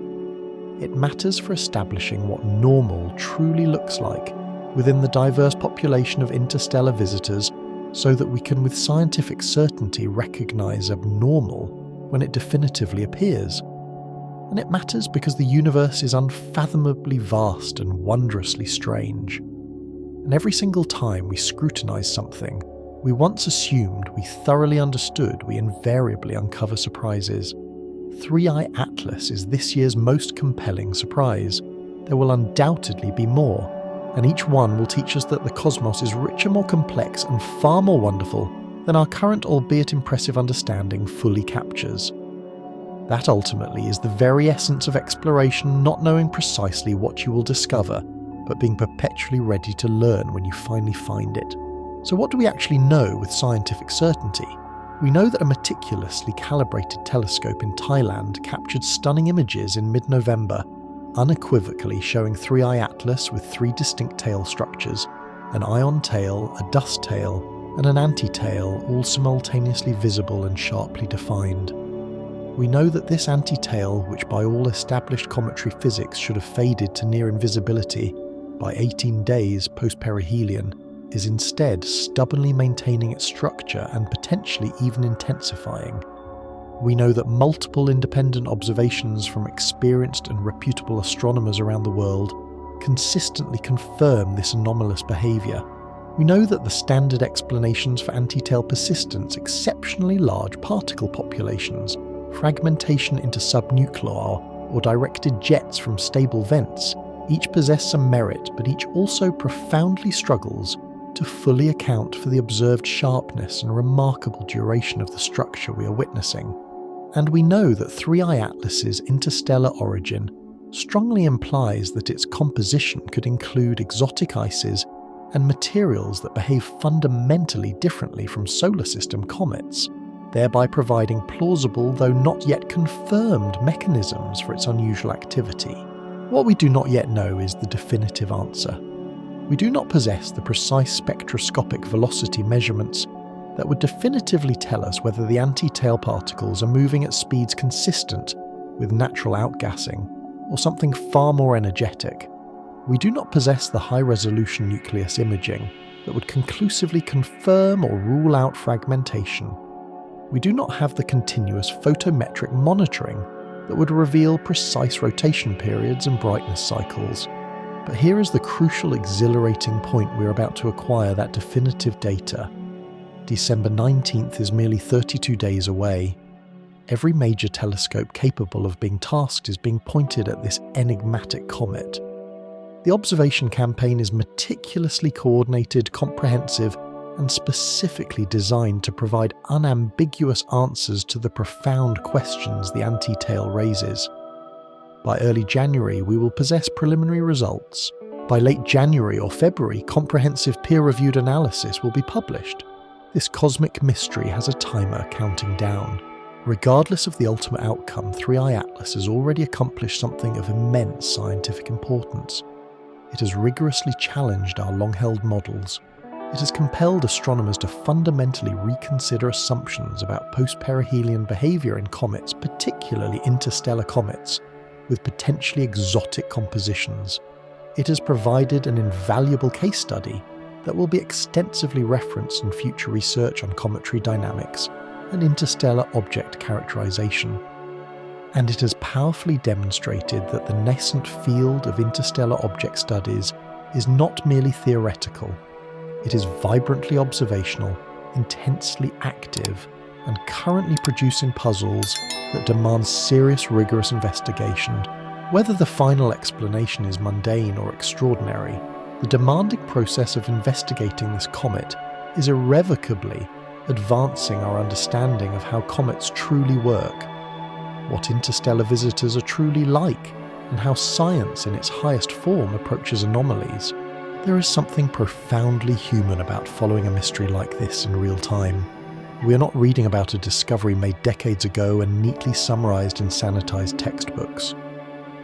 S1: It matters for establishing what normal truly looks like within the diverse population of interstellar visitors so that we can with scientific certainty recognize abnormal when it definitively appears. And it matters because the universe is unfathomably vast and wondrously strange. And every single time we scrutinize something we once assumed we thoroughly understood, we invariably uncover surprises. 3I Atlas is this year's most compelling surprise. There will undoubtedly be more, and each one will teach us that the cosmos is richer, more complex, and far more wonderful than our current albeit impressive understanding fully captures. That ultimately is the very essence of exploration, not knowing precisely what you will discover, but being perpetually ready to learn when you finally find it. So what do we actually know with scientific certainty? We know that a meticulously calibrated telescope in Thailand captured stunning images in mid-November, unequivocally showing 3I Atlas with 3 distinct tail structures, an ion tail, a dust tail, and an anti-tail, all simultaneously visible and sharply defined. We know that this anti-tail, which by all established cometary physics should have faded to near invisibility by 18 days post-perihelion, is instead stubbornly maintaining its structure and potentially even intensifying. We know that multiple independent observations from experienced and reputable astronomers around the world consistently confirm this anomalous behaviour. We know that the standard explanations for anti-tail persistence, exceptionally large particle populations, fragmentation into subnuclei, or directed jets from stable vents, each possess some merit, but each also profoundly struggles to fully account for the observed sharpness and remarkable duration of the structure we are witnessing. And we know that 3I Atlas's interstellar origin strongly implies that its composition could include exotic ices and materials that behave fundamentally differently from solar system comets, thereby providing plausible, though not yet confirmed, mechanisms for its unusual activity. What we do not yet know is the definitive answer. We do not possess the precise spectroscopic velocity measurements that would definitively tell us whether the anti-tail particles are moving at speeds consistent with natural outgassing, or something far more energetic. We do not possess the high-resolution nucleus imaging that would conclusively confirm or rule out fragmentation. We do not have the continuous photometric monitoring that would reveal precise rotation periods and brightness cycles. But here is the crucial, exhilarating point we are about to acquire that definitive data. December 19th is merely 32 days away. Every major telescope capable of being tasked is being pointed at this enigmatic comet. The observation campaign is meticulously coordinated, comprehensive, and specifically designed to provide unambiguous answers to the profound questions the anti-tail raises. By early January, we will possess preliminary results. By late January or February, comprehensive peer-reviewed analysis will be published. This cosmic mystery has a timer counting down. Regardless of the ultimate outcome, 3I Atlas has already accomplished something of immense scientific importance. It has rigorously challenged our long-held models. It has compelled astronomers to fundamentally reconsider assumptions about post-perihelion behaviour in comets, particularly interstellar comets, with potentially exotic compositions. It has provided an invaluable case study that will be extensively referenced in future research on cometary dynamics and interstellar object characterization. And it has powerfully demonstrated that the nascent field of interstellar object studies is not merely theoretical. It is vibrantly observational, intensely active, and currently producing puzzles that demand serious, rigorous investigation. Whether the final explanation is mundane or extraordinary, the demanding process of investigating this comet is irrevocably advancing our understanding of how comets truly work, what interstellar visitors are truly like, and how science in its highest form approaches anomalies. There is something profoundly human about following a mystery like this in real time. We are not reading about a discovery made decades ago and neatly summarized in sanitized textbooks.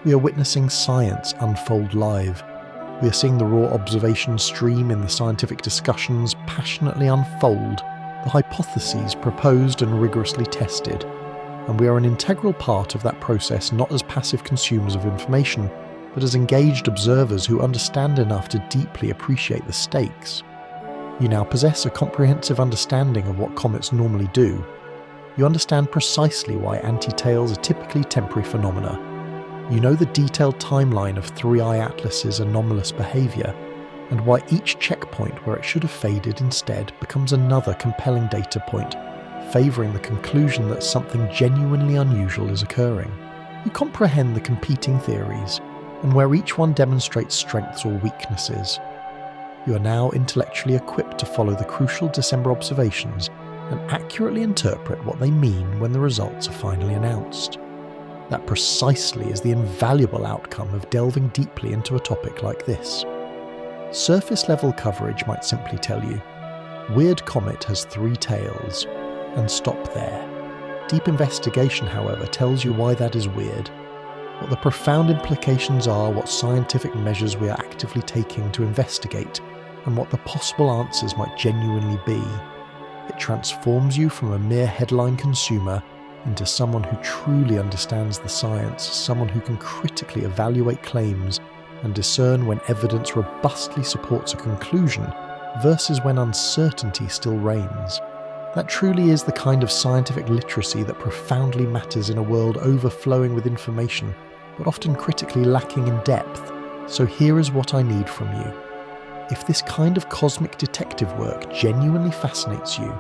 S1: We are witnessing science unfold live. We are seeing the raw observation stream in the scientific discussions passionately unfold, the hypotheses proposed and rigorously tested, and we are an integral part of that process, not as passive consumers of information, but as engaged observers who understand enough to deeply appreciate the stakes. You now possess a comprehensive understanding of what comets normally do. You understand precisely why anti-tails are typically temporary phenomena. You know the detailed timeline of 3I Atlas's anomalous behaviour, and why each checkpoint where it should have faded instead becomes another compelling data point, favouring the conclusion that something genuinely unusual is occurring. You comprehend the competing theories, and where each one demonstrates strengths or weaknesses. You are now intellectually equipped to follow the crucial December observations and accurately interpret what they mean when the results are finally announced. That precisely is the invaluable outcome of delving deeply into a topic like this. Surface-level coverage might simply tell you, "Weird comet has 3 tails," and stop there. Deep investigation, however, tells you why that is weird, what the profound implications are, what scientific measures we are actively taking to investigate, and what the possible answers might genuinely be. It transforms you from a mere headline consumer into someone who truly understands the science, someone who can critically evaluate claims and discern when evidence robustly supports a conclusion versus when uncertainty still reigns. That truly is the kind of scientific literacy that profoundly matters in a world overflowing with information, but often critically lacking in depth. So here is what I need from you. If this kind of cosmic detective work genuinely fascinates you,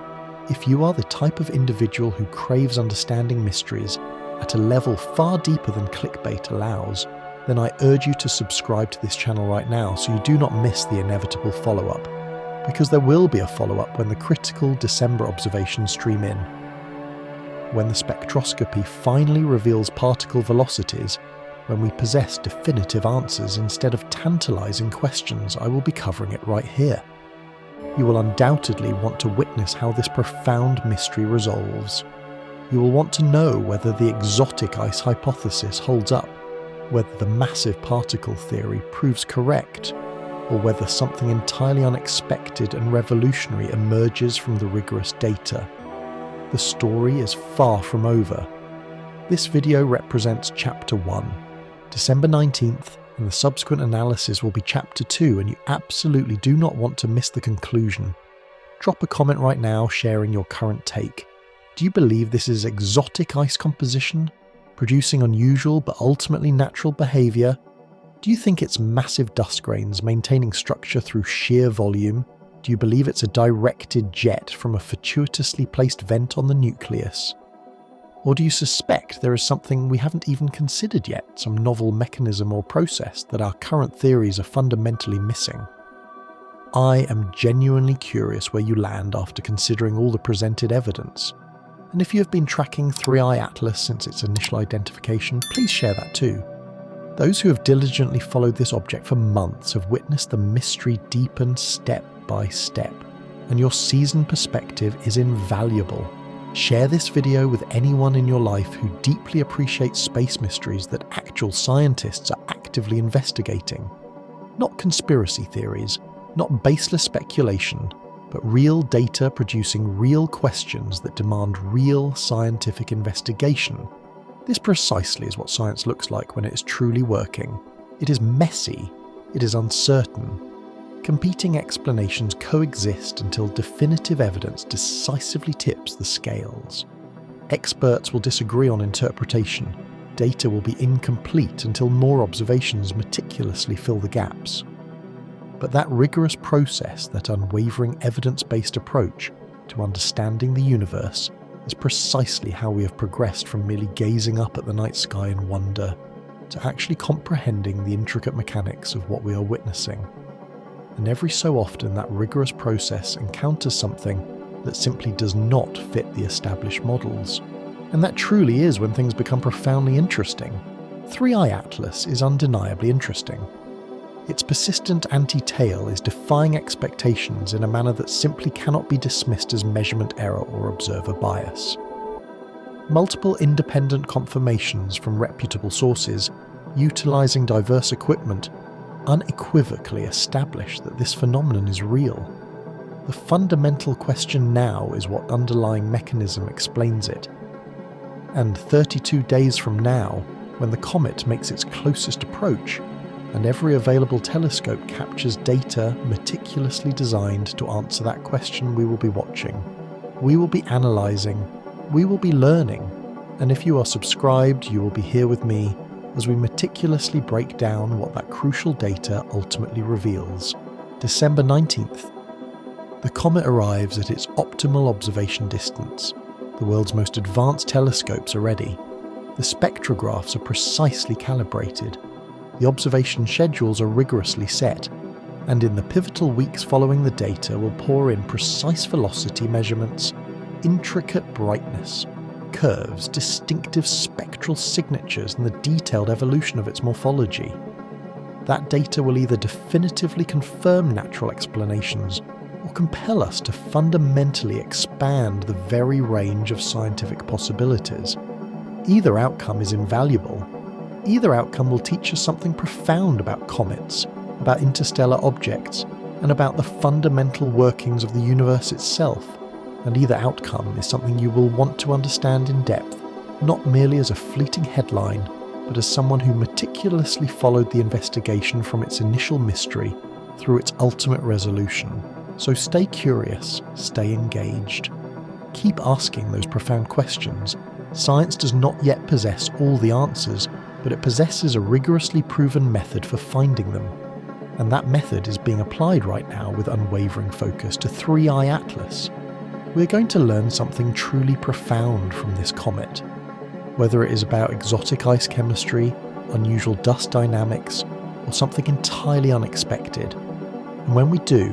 S1: if you are the type of individual who craves understanding mysteries at a level far deeper than clickbait allows, then I urge you to subscribe to this channel right now so you do not miss the inevitable follow-up. Because there will be a follow-up when the critical December observations stream in. When the spectroscopy finally reveals particle velocities, when we possess definitive answers instead of tantalizing questions, I will be covering it right here. You will undoubtedly want to witness how this profound mystery resolves. You will want to know whether the exotic ice hypothesis holds up, whether the massive particle theory proves correct, or whether something entirely unexpected and revolutionary emerges from the rigorous data. The story is far from over. This video represents Chapter 1, December 19th, and the subsequent analysis will be Chapter 2, and you absolutely do not want to miss the conclusion. Drop a comment right now sharing your current take. Do you believe this is exotic ice composition, producing unusual but ultimately natural behaviour? Do you think it's massive dust grains maintaining structure through sheer volume? Do you believe it's a directed jet from a fortuitously placed vent on the nucleus? Or do you suspect there is something we haven't even considered yet, some novel mechanism or process that our current theories are fundamentally missing? I am genuinely curious where you land after considering all the presented evidence. And if you have been tracking 3I Atlas since its initial identification, please share that too. Those who have diligently followed this object for months have witnessed the mystery deepen step by step, and your seasoned perspective is invaluable. Share this video with anyone in your life who deeply appreciates space mysteries that actual scientists are actively investigating. Not conspiracy theories, not baseless speculation, but real data producing real questions that demand real scientific investigation. This precisely is what science looks like when it is truly working. It is messy, It is uncertain. Competing explanations coexist until definitive evidence decisively tips the scales. Experts will disagree on interpretation. Data will be incomplete until more observations meticulously fill the gaps. But that rigorous process, that unwavering evidence-based approach to understanding the universe, is precisely how we have progressed from merely gazing up at the night sky in wonder to actually comprehending the intricate mechanics of what we are witnessing. And every so often that rigorous process encounters something that simply does not fit the established models. And that truly is when things become profoundly interesting. Three-Eye Atlas is undeniably interesting. Its persistent anti-tail is defying expectations in a manner that simply cannot be dismissed as measurement error or observer bias. Multiple independent confirmations from reputable sources, utilizing diverse equipment, unequivocally establish that this phenomenon is real. The fundamental question now is what underlying mechanism explains it. And 32 days from now, when the comet makes its closest approach, and every available telescope captures data meticulously designed to answer that question, we will be watching. We will be analysing. We will be learning. And if you are subscribed, you will be here with me as we meticulously break down what that crucial data ultimately reveals. December 19th. The comet arrives at its optimal observation distance. The world's most advanced telescopes are ready. The spectrographs are precisely calibrated. The observation schedules are rigorously set, and in the pivotal weeks following the data will pour in precise velocity measurements, intricate brightness, curves, distinctive spectral signatures, and the detailed evolution of its morphology. That data will either definitively confirm natural explanations or compel us to fundamentally expand the very range of scientific possibilities. Either outcome is invaluable. Either outcome will teach us something profound about comets, about interstellar objects, and about the fundamental workings of the universe itself. And either outcome is something you will want to understand in depth, not merely as a fleeting headline, but as someone who meticulously followed the investigation from its initial mystery through its ultimate resolution. So stay curious, stay engaged. Keep asking those profound questions. Science does not yet possess all the answers, but it possesses a rigorously proven method for finding them. And that method is being applied right now with unwavering focus to Three-Eye Atlas. We're going to learn something truly profound from this comet, whether it is about exotic ice chemistry, unusual dust dynamics, or something entirely unexpected. And when we do,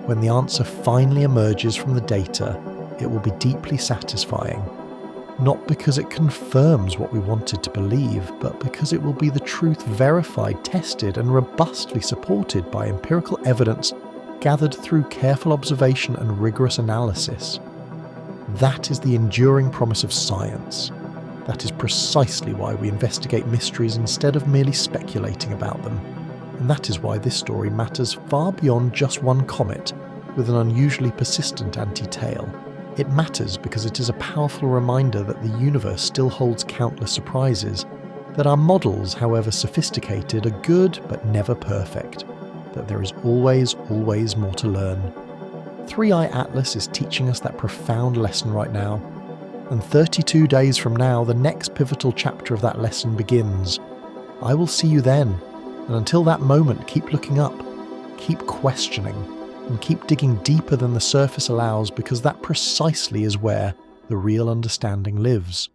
S1: when the answer finally emerges from the data, it will be deeply satisfying. Not because it confirms what we wanted to believe, but because it will be the truth verified, tested, and robustly supported by empirical evidence gathered through careful observation and rigorous analysis. That is the enduring promise of science. That is precisely why we investigate mysteries instead of merely speculating about them. And that is why this story matters far beyond just one comet with an unusually persistent anti-tail. It matters because it is a powerful reminder that the universe still holds countless surprises, that our models, however sophisticated, are good but never perfect, that there is always more to learn. Three-Eye Atlas is teaching us that profound lesson right now, and 32 days from now, the next pivotal chapter of that lesson begins. I will see you then, and until that moment, keep looking up, keep questioning, and keep digging deeper than the surface allows, because that precisely is where the real understanding lives.